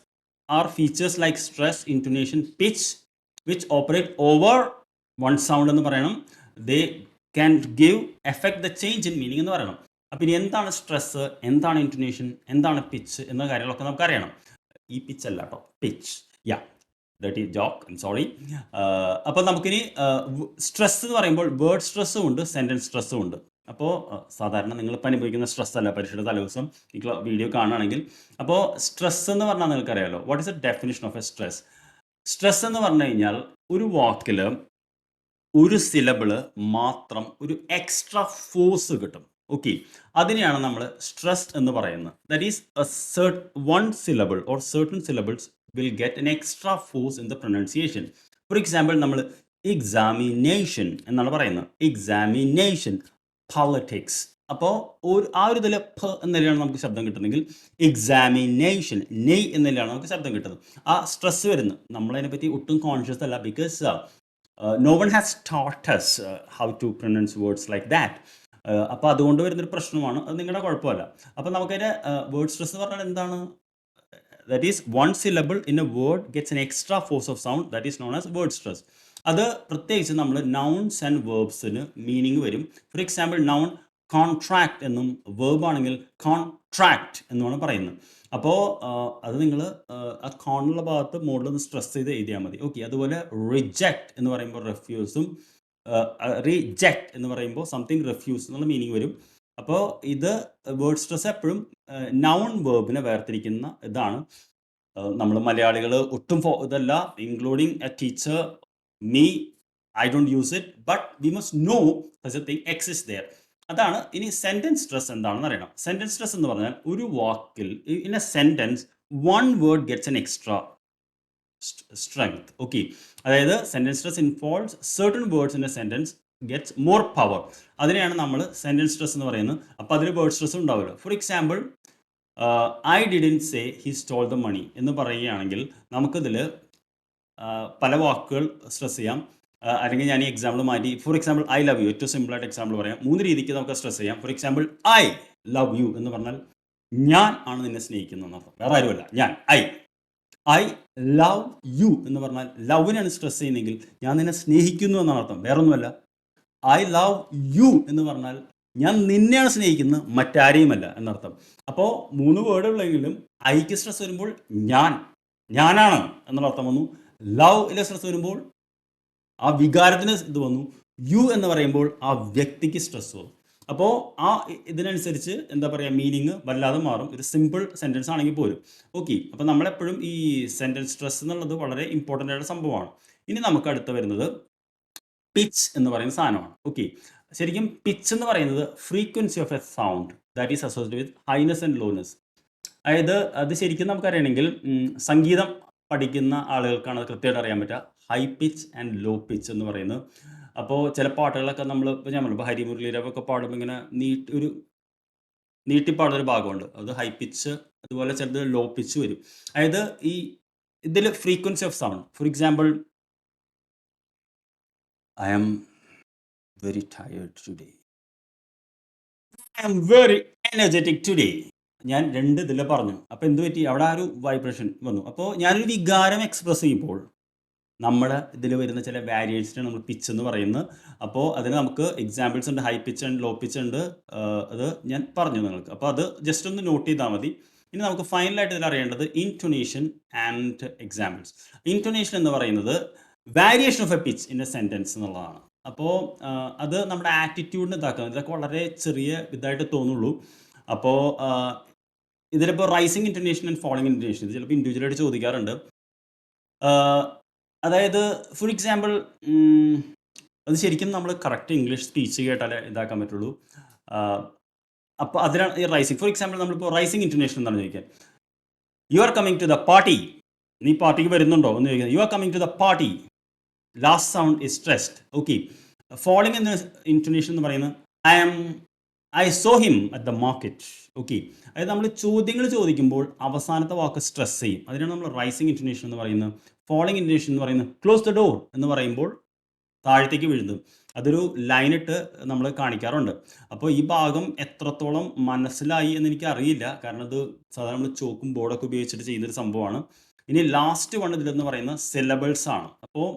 are features like stress, intonation, pitch which operate over one sound എന്ന് പറയണം. They can give effect the change in meaning എന്ന് പറയണം. അപ്പം ഇനി എന്താണ് സ്ട്രെസ്, എന്താണ് ഇൻറ്റോനേഷൻ, എന്താണ് പിച്ച് എന്ന കാര്യങ്ങളൊക്കെ നമുക്കറിയണം. ഈ പിച്ച് അല്ല കേട്ടോ, pitch. Yeah, dirty joke, I am sorry. അപ്പോൾ നമുക്കിനി സ്ട്രെസ് എന്ന് പറയുമ്പോൾ വേർഡ് സ്ട്രെസ്സും ഉണ്ട്, സെൻറ്റൻസ് സ്ട്രെസ്സും ഉണ്ട്. അപ്പോൾ സാധാരണ നിങ്ങളിപ്പോൾ അനുഭവിക്കുന്ന സ്ട്രെസ് അല്ല പരീക്ഷയുടെ തലേദിവസം ഈ വീഡിയോ കാണുകയാണെങ്കിൽ. അപ്പോൾ സ്ട്രെസ് എന്ന് പറഞ്ഞാൽ നിങ്ങൾക്കറിയാമല്ലോ, what is A definition of A stress? Stress എന്ന് പറഞ്ഞു കഴിഞ്ഞാൽ ഒരു വാക്കിൽ ഒരു സിലബിള് മാത്രം ഒരു എക്സ്ട്രാ ഫോഴ്സ് കിട്ടും. ഓക്കെ, അതിനെയാണ് നമ്മൾ സ്ട്രെസ് എന്ന് പറയുന്നത്. That is one syllable or certain syllables will get an extra force in the pronunciation. For example നമ്മൾ എക്സാമിനേഷൻ എന്നാണ് പറയുന്നത്. Examination, politics. അപ്പോൾ ആ ഒരു ഇതിൽ ഫ എന്നതിലാണ് നമുക്ക് ശബ്ദം കിട്ടുന്നെങ്കിൽ എക്സാമിനേഷൻ, നെയ് എന്നതിലാണ് നമുക്ക് ശബ്ദം കിട്ടുന്നത്. ആ സ്ട്രെസ് വരുന്നത് നമ്മളതിനെപ്പറ്റി ഒട്ടും കോൺഷ്യസ് അല്ല. Because no one has taught us how to pronounce words like that. അപ്പോൾ അതുകൊണ്ട് വരുന്നൊരു പ്രശ്നമാണ്. അത് നിങ്ങളുടെ കുഴപ്പമല്ല. അപ്പോൾ നമുക്കതിൻ്റെ വേർഡ് സ്ട്രെസ് എന്ന് പറഞ്ഞാൽ എന്താണ്? That is one syllable in a word gets an extra force of sound, that is known as word stress. അത് പ്രത്യേകിച്ച് നമ്മൾ നൗൺസ് ആൻഡ് വേർബ്സിന് മീനിങ് വരും. ഫോർ എക്സാമ്പിൾ നൗൺ കോൺട്രാക്ട് എന്നും, വേർബ് ആണെങ്കിൽ കോൺട്രാക്ട് എന്നുമാണ് പറയുന്നത്. അപ്പോൾ അത് നിങ്ങൾ ആ കോണിലുള്ള ഭാഗത്ത് മുകളിൽ സ്ട്രെസ് ചെയ്ത് എഴുതിയാൽ മതി. ഓക്കെ. അതുപോലെ റിജക്ട് എന്ന് പറയുമ്പോൾ റെഫ്യൂസും, റിജക്ട് എന്ന് പറയുമ്പോൾ സംതിങ് റെഫ്യൂസ് എന്നുള്ള മീനിങ് വരും. അപ്പോൾ ഇത് വേർഡ് സ്ട്രെസ് എപ്പോഴും നൗൺ വേർബിനെ വേർതിരിക്കുന്ന ഇതാണ്. നമ്മൾ മലയാളികൾ ഒട്ടും ഇതല്ല, including a teacher, me, I don't use it, but we must know such a thing exist there. അതാണ്. ഇനി സെൻറ്റൻസ് സ്ട്രെസ് എന്താണെന്ന് അറിയണം. സെൻറ്റൻസ് സ്ട്രെസ് എന്ന് പറഞ്ഞാൽ ഒരു വാക്കിൽ, in A sentence, one word gets an extra strength. Okay. അതായത് sentence stress involves certain words in a sentence gets more power. അതിനെയാണ് നമ്മൾ സെൻറ്റൻസ് സ്ട്രെസ് എന്ന് പറയുന്നത്. അപ്പോൾ അതിൽ വേർഡ് സ്ട്രെസ് ഉണ്ടാവില്ല. For example, I didn't say he stole the money എന്ന് പറയുകയാണെങ്കിൽ നമുക്കിതിൽ പല വാക്കുകൾ സ്ട്രെസ് ചെയ്യാം. അല്ലെങ്കിൽ ഞാൻ ഈ എക്സാമ്പിൾ മാറ്റി, four example I love U, ഏറ്റവും സിമ്പിളായിട്ട് എക്സാമ്പിൾ പറയാം. 3 രീതിക്ക് നമുക്ക് സ്ട്രെസ് ചെയ്യാം. Four example, I love you എന്ന് പറഞ്ഞാൽ ഞാൻ ആണ് നിന്നെ സ്നേഹിക്കുന്നത് എന്നർത്ഥം, വേറെ ആരുമല്ല, ഞാൻ. ഐ ലവ് യു എന്ന് പറഞ്ഞാൽ ലവിനാണ് സ്ട്രെസ് ചെയ്യുന്നതെങ്കിൽ ഞാൻ നിന്നെ സ്നേഹിക്കുന്നു എന്നാണ് അർത്ഥം, വേറൊന്നുമല്ല. ഐ ലവ് യു എന്ന് പറഞ്ഞാൽ ഞാൻ നിന്നെയാണ് സ്നേഹിക്കുന്നത്, മറ്റാരെയുമല്ല എന്നർത്ഥം. അപ്പോൾ 3 വേർഡുകളെങ്കിലും ഐക്ക് സ്ട്രെസ് വരുമ്പോൾ ഞാനാണ് എന്നുള്ള അർത്ഥം വന്നു. ലവിലെ സ്ട്രെസ് വരുമ്പോൾ ആ വികാരത്തിന് ഇത് വന്നു. യു എന്ന് പറയുമ്പോൾ ആ വ്യക്തിക്ക് സ്ട്രെസ് വന്നു. അപ്പോൾ ആ ഇതിനനുസരിച്ച് എന്താ പറയുക, മീനിങ് വല്ലാതെ മാറും. ഒരു സിമ്പിൾ സെൻറ്റൻസ് ആണെങ്കിൽ പോലും. ഓക്കെ. അപ്പോൾ നമ്മളെപ്പോഴും ഈ സെൻറ്റൻസ് സ്ട്രെസ് എന്നുള്ളത് വളരെ ഇമ്പോർട്ടൻ്റ് ആയിട്ടുള്ള സംഭവമാണ്. ഇനി നമുക്ക് അടുത്ത് വരുന്നത് പിച്ച് എന്ന് പറയുന്ന സാധനമാണ്. ഓക്കെ. ശരിക്കും പിച്ച് എന്ന് പറയുന്നത് frequency of a sound that is associated with highness and lowness. അതായത് അത് ശരിക്കും നമുക്കറിയണമെങ്കിൽ സംഗീതം പഠിക്കുന്ന ആളുകൾക്കാണ് അത് കൃത്യമായിട്ട് അറിയാൻ പറ്റുക. High pitch and low pitch എന്ന് പറയുന്നത്. അപ്പോൾ ചില പാട്ടുകളൊക്കെ നമ്മൾ ഇപ്പോൾ ഞാൻ പറഞ്ഞു, ഹരിമുരളീരവൊക്കെ പാടുമ്പോൾ ഇങ്ങനെ നീട്ടിപ്പാടുന്നൊരു ഭാഗമുണ്ട്, അത് ഹൈ പിച്ച്. അതുപോലെ ചിലത് ലോ പിച്ച് വരും. അതായത് ഈ ഇതിൽ frequency of sound. For example, I am very tired today, I am very energetic today. ഞാൻ 2 ഇതിൽ പറഞ്ഞു. അപ്പോൾ എന്ത് പറ്റി, അവിടെ ആ ഒരു വൈബ്രേഷൻ വന്നു. അപ്പോൾ ഞാനൊരു വികാരം എക്സ്പ്രസ് ചെയ്യുമ്പോൾ നമ്മുടെ ഇതിൽ വരുന്ന ചില വാരിയേഷനാണ് നമ്മൾ പിച്ച് എന്ന് പറയുന്നത്. അപ്പോൾ അതിന് നമുക്ക് എക്സാമ്പിൾസ് ഉണ്ട്. ഹൈ പിച്ച് ഉണ്ട്, ലോ പിച്ച് ഉണ്ട്. അത് ഞാൻ പറഞ്ഞു നിങ്ങൾക്ക്. അപ്പോൾ അത് ജസ്റ്റ് ഒന്ന് നോട്ട് ചെയ്താൽ മതി. ഇനി നമുക്ക് ഫൈനലായിട്ട് ഇതിൽ അറിയേണ്ടത് ഇൻറ്റൊനേഷൻ ആൻഡ് എക്സാമ്പിൾസ്. ഇൻറ്റൊനേഷൻ എന്ന് പറയുന്നത് variation of A pitch in A sentence എന്നുള്ളതാണ്. അപ്പോൾ അത് നമ്മുടെ ആറ്റിറ്റ്യൂഡിന് ഇതാക്കുന്നത്. ഇതൊക്കെ വളരെ ചെറിയ ഇതായിട്ട് തോന്നുള്ളൂ. അപ്പോൾ ഇതിലിപ്പോൾ റൈസിങ് ഇൻറ്റൊനേഷൻ ആൻഡ് ഫോളിങ് ഇൻറ്റൊനേഷൻ, ഇത് ചിലപ്പോൾ ഇൻഡിവിജ്വലായിട്ട് ചോദിക്കാറുണ്ട്. അതായത് ഫോർ എക്സാമ്പിൾ, അത് ശരിക്കും നമ്മൾ കറക്റ്റ് ഇംഗ്ലീഷ് സ്പീച്ച് കേട്ടാലേ ഇതാക്കാൻ പറ്റുള്ളൂ. അപ്പോൾ അതിനാണ് ഈ റൈസിങ്. ഫോർ എക്സാമ്പിൾ, നമ്മളിപ്പോൾ റൈസിങ് ഇൻറ്റൊനേഷൻ എന്താണ് ചോദിക്കാൻ, you are coming to the party, നീ പാർട്ടിക്ക് വരുന്നുണ്ടോ എന്ന് ചോദിക്കുന്നത്. You are coming to the party, last sound is stressed. Okay. Falling എന്ന ഇൻറ്റൊനേഷൻ എന്ന് പറയുന്നത് I saw him at the market. Okay. അതായത് നമ്മൾ ചോദ്യങ്ങൾ ചോദിക്കുമ്പോൾ അവസാനത്തെ വാക്ക് സ്ട്രെസ് ചെയ്യും. അതിനാണ് നമ്മൾ റൈസിങ് ഇൻറ്റൊനേഷൻ എന്ന് പറയുന്നത്. ഫോളിങ് ഇൻറ്റൊനേഷൻ എന്ന് പറയുന്നത് ക്ലോസ് ദ ഡോർ എന്ന് പറയുമ്പോൾ താഴത്തേക്ക് വീഴുന്നു. അതൊരു ലൈനിട്ട് നമ്മൾ കാണിക്കാറുണ്ട്. അപ്പോൾ ഈ ഭാഗം എത്രത്തോളം മനസ്സിലായി എന്ന് എനിക്ക് അറിയില്ല, കാരണം ഇത് സാധാരണ നമ്മൾ ചോക്കും ബോർഡൊക്കെ ഉപയോഗിച്ചിട്ട് ചെയ്യുന്നൊരു സംഭവമാണ്. ഇനി ലാസ്റ്റ് വൺ ഇതിലെന്ന് പറയുന്നത് സിലബിൾസ് ആണ്. അപ്പോൾ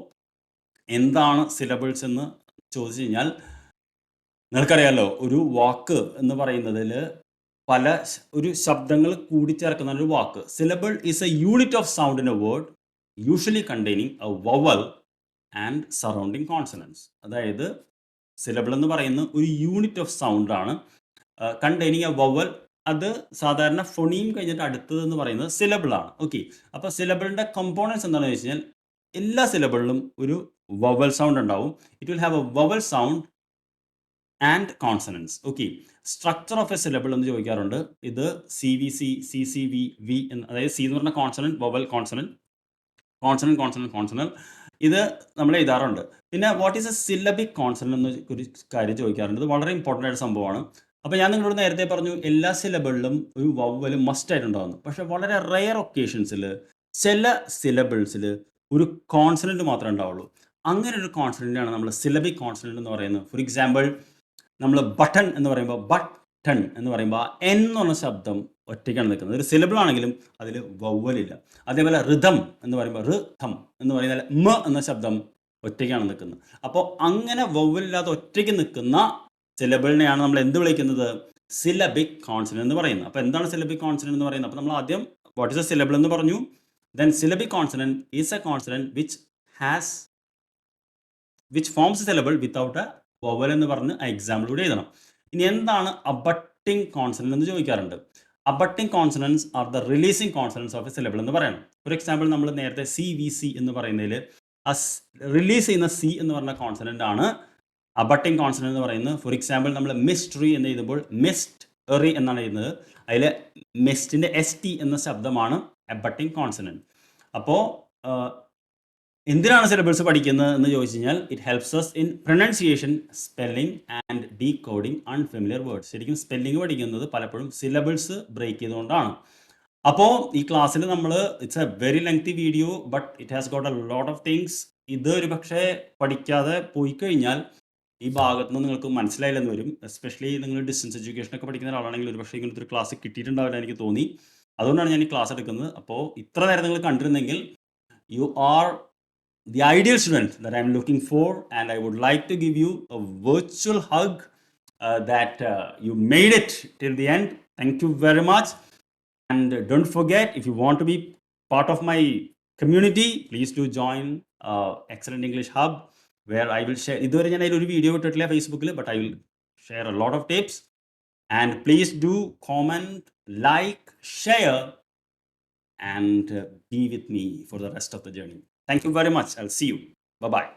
എന്താണ് സിലബിൾസ് എന്ന് ചോദിച്ചു കഴിഞ്ഞാൽ, നിങ്ങൾക്കറിയാമല്ലോ, ഒരു വാക്ക് എന്ന് പറയുന്നതിൽ ഒരു ശബ്ദങ്ങൾ കൂടിച്ചേർക്കുന്ന ഒരു വാക്ക്. Syllable is a unit of sound in a word usually containing a vowel and surrounding consonants. അതായത് സിലബിൾ എന്ന് പറയുന്നത് ഒരു യൂണിറ്റ് ഓഫ് സൗണ്ട് ആണ്, കണ്ടെയ്നിങ് എ വവൽ. അത് സാധാരണ ഫൊണീം കഴിഞ്ഞിട്ട് അടുത്തതെന്ന് പറയുന്നത് സിലബിൾ ആണ്. ഓക്കെ. അപ്പോൾ സിലബിളിൻ്റെ കമ്പോണൻസ് എന്താണെന്ന് വെച്ച് കഴിഞ്ഞാൽ, എല്ലാ സിലബിളിലും ഒരു വവൽ സൗണ്ട് ഉണ്ടാവും. It will have A vowel sound and consonants. Okay. Structure of a syllable എന്ന് ചോദിക്കാറുണ്ട്. ഇത് CVC, CCV, V എന്ന്, അതായത് സി എന്ന് പറഞ്ഞ കോൺസണൻറ്റ്, വവൽ, കോൺസണൻറ്റ്. ഇത് നമ്മൾ എഴുതാറുണ്ട്. പിന്നെ what is A syllabic consonant എന്ന ഒരു കാര്യം ചോദിക്കാറുണ്ട്. ഇത് വളരെ ഇമ്പോർട്ടൻ്റ് ആയിട്ട് സംഭവമാണ്. അപ്പോൾ ഞാൻ നിങ്ങളോട് നേരത്തെ പറഞ്ഞു, എല്ലാ സിലബിളിലും ഒരു വവ്വൽ മസ്റ്റ് ആയിട്ടുണ്ടാകുന്നു. പക്ഷേ വളരെ റെയർ ഒക്കേഷൻസിൽ ചില സിലബിൾസിൽ ഒരു കോൺസണൻറ്റ് മാത്രമേ ഉണ്ടാവുള്ളൂ. അങ്ങനെ ഒരു കോൺസണൻറ്റാണ് നമ്മൾ സിലബിക് കോൺസണൻറ്റ് എന്ന് പറയുന്നത്. ഫോർ എക്സാമ്പിൾ, നമ്മൾ ബട്ടൺ എന്ന് പറയുമ്പോൾ ബട്ടൺ എന്ന് പറയുമ്പോൾ ആ എൻ എന്ന് പറഞ്ഞ ശബ്ദം ഒറ്റയ്ക്കാണ് നിൽക്കുന്നത്. ഒരു സിലബിൾ ആണെങ്കിലും അതിൽ വവ്വലില്ല. അതേപോലെ ഋതം എന്ന് പറയുമ്പോൾ ഋതം എന്ന് പറയുന്നത് മ എന്ന ശബ്ദം ഒറ്റയ്ക്കാണ് നിൽക്കുന്നത്. അപ്പോൾ അങ്ങനെ വവ്വലില്ലാതെ ഒറ്റയ്ക്ക് നിൽക്കുന്ന സിലബിളിനെയാണ് നമ്മൾ എന്ത് വിളിക്കുന്നത്? സിലബിക് കോൺസണന്റ് എന്ന് പറയുന്നത്. അപ്പോൾ എന്താണ് സിലബിക് കോൺസണന്റ് എന്ന് പറയുന്നത്? അപ്പോൾ നമ്മൾ ആദ്യം വാട്ട് ഇസ് എ സിലബിൾ എന്ന് പറഞ്ഞു. Then syllabic consonant is A consonant which forms A syllable without A vowel എന്ന് പറഞ്ഞ് എക്സാമ്പിളൂടെ എഴുതണം. ഇനി എന്താണ് അബട്ടിംഗ് കോൺസണന്റ് എന്ന് ചോദിക്കാറുണ്ട്. Abutting consonants are the releasing consonants of a syllable എന്ന് പറയണം. ഫോർ എക്സാമ്പിൾ നമ്മൾ നേരത്തെ CVC എന്ന് പറയുന്നതിൽ ആ റിലീസ് ചെയ്യുന്ന C എന്ന് പറഞ്ഞ കോൺസണന്റ് ആണ് അബട്ടിംഗ് കോൺസണന്റ് എന്ന് പറയുന്നത്. ഫോർ എക്സാമ്പിൾ നമ്മൾ മിസ്റ്ററി എന്ന് എഴുതുമ്പോൾ മിസ്റ്റ് എറി എന്നാണ് എഴുതുന്നത്. അതിൽ മിസ്റ്റിൻ്റെ ST എന്ന ശബ്ദമാണ് അബട്ടിംഗ് കോൺസണന്റ്. അപ്പോൾ എന്തിനാണ് സിലബിൾസ് പഠിക്കുന്നത് എന്ന് ചോദിച്ചു കഴിഞ്ഞാൽ it helps us in pronunciation, spelling and decoding unfamiliar words. ശരിക്കും സ്പെല്ലിംഗ് പഠിക്കുന്നത് പലപ്പോഴും സിലബിൾസ് ബ്രേക്ക് ചെയ്തുകൊണ്ടാണ്. അപ്പോൾ ഈ ക്ലാസ്സിൽ നമ്മൾ it's A very lengthy video but it has got a lot of things. ഇത് ഒരു പക്ഷേ പഠിക്കാതെ പോയി കഴിഞ്ഞാൽ ഈ ഭാഗത്ത് നിന്ന് നിങ്ങൾക്ക് മനസ്സിലായില്ലെന്ന് വരും. എസ്പെഷ്യലി നിങ്ങൾ ഡിസ്റ്റൻസ് എഡ്യൂക്കേഷനൊക്കെ പഠിക്കുന്ന ഒരാളാണെങ്കിൽ ഒരു പക്ഷേ ഇങ്ങനത്തെ ഒരു ക്ലാസ് കിട്ടിയിട്ടുണ്ടാവില്ല എനിക്ക് തോന്നി. അതുകൊണ്ടാണ് ഞാൻ ഈ ക്ലാസ് എടുക്കുന്നത്. അപ്പോൾ ഇത്ര നേരം നിങ്ങൾ കണ്ടിരുന്നെങ്കിൽ you are the ideal student that I'm looking for, and I would like to give you a virtual hug that you made it till the end. Thank you very much. And don't forget, if you want to be part of my community, please do join Excellent English Hub, where I will share. ഇതുവരെ ഞാൻ അതിലൊരു video ഇട്ടിട്ടില്ല ഫേസ്ബുക്കിൽ, but I will share a lot of tips. And please do comment, like, share, and be with me for the rest of the journey. Thank you very much. I'll see you. Bye-bye.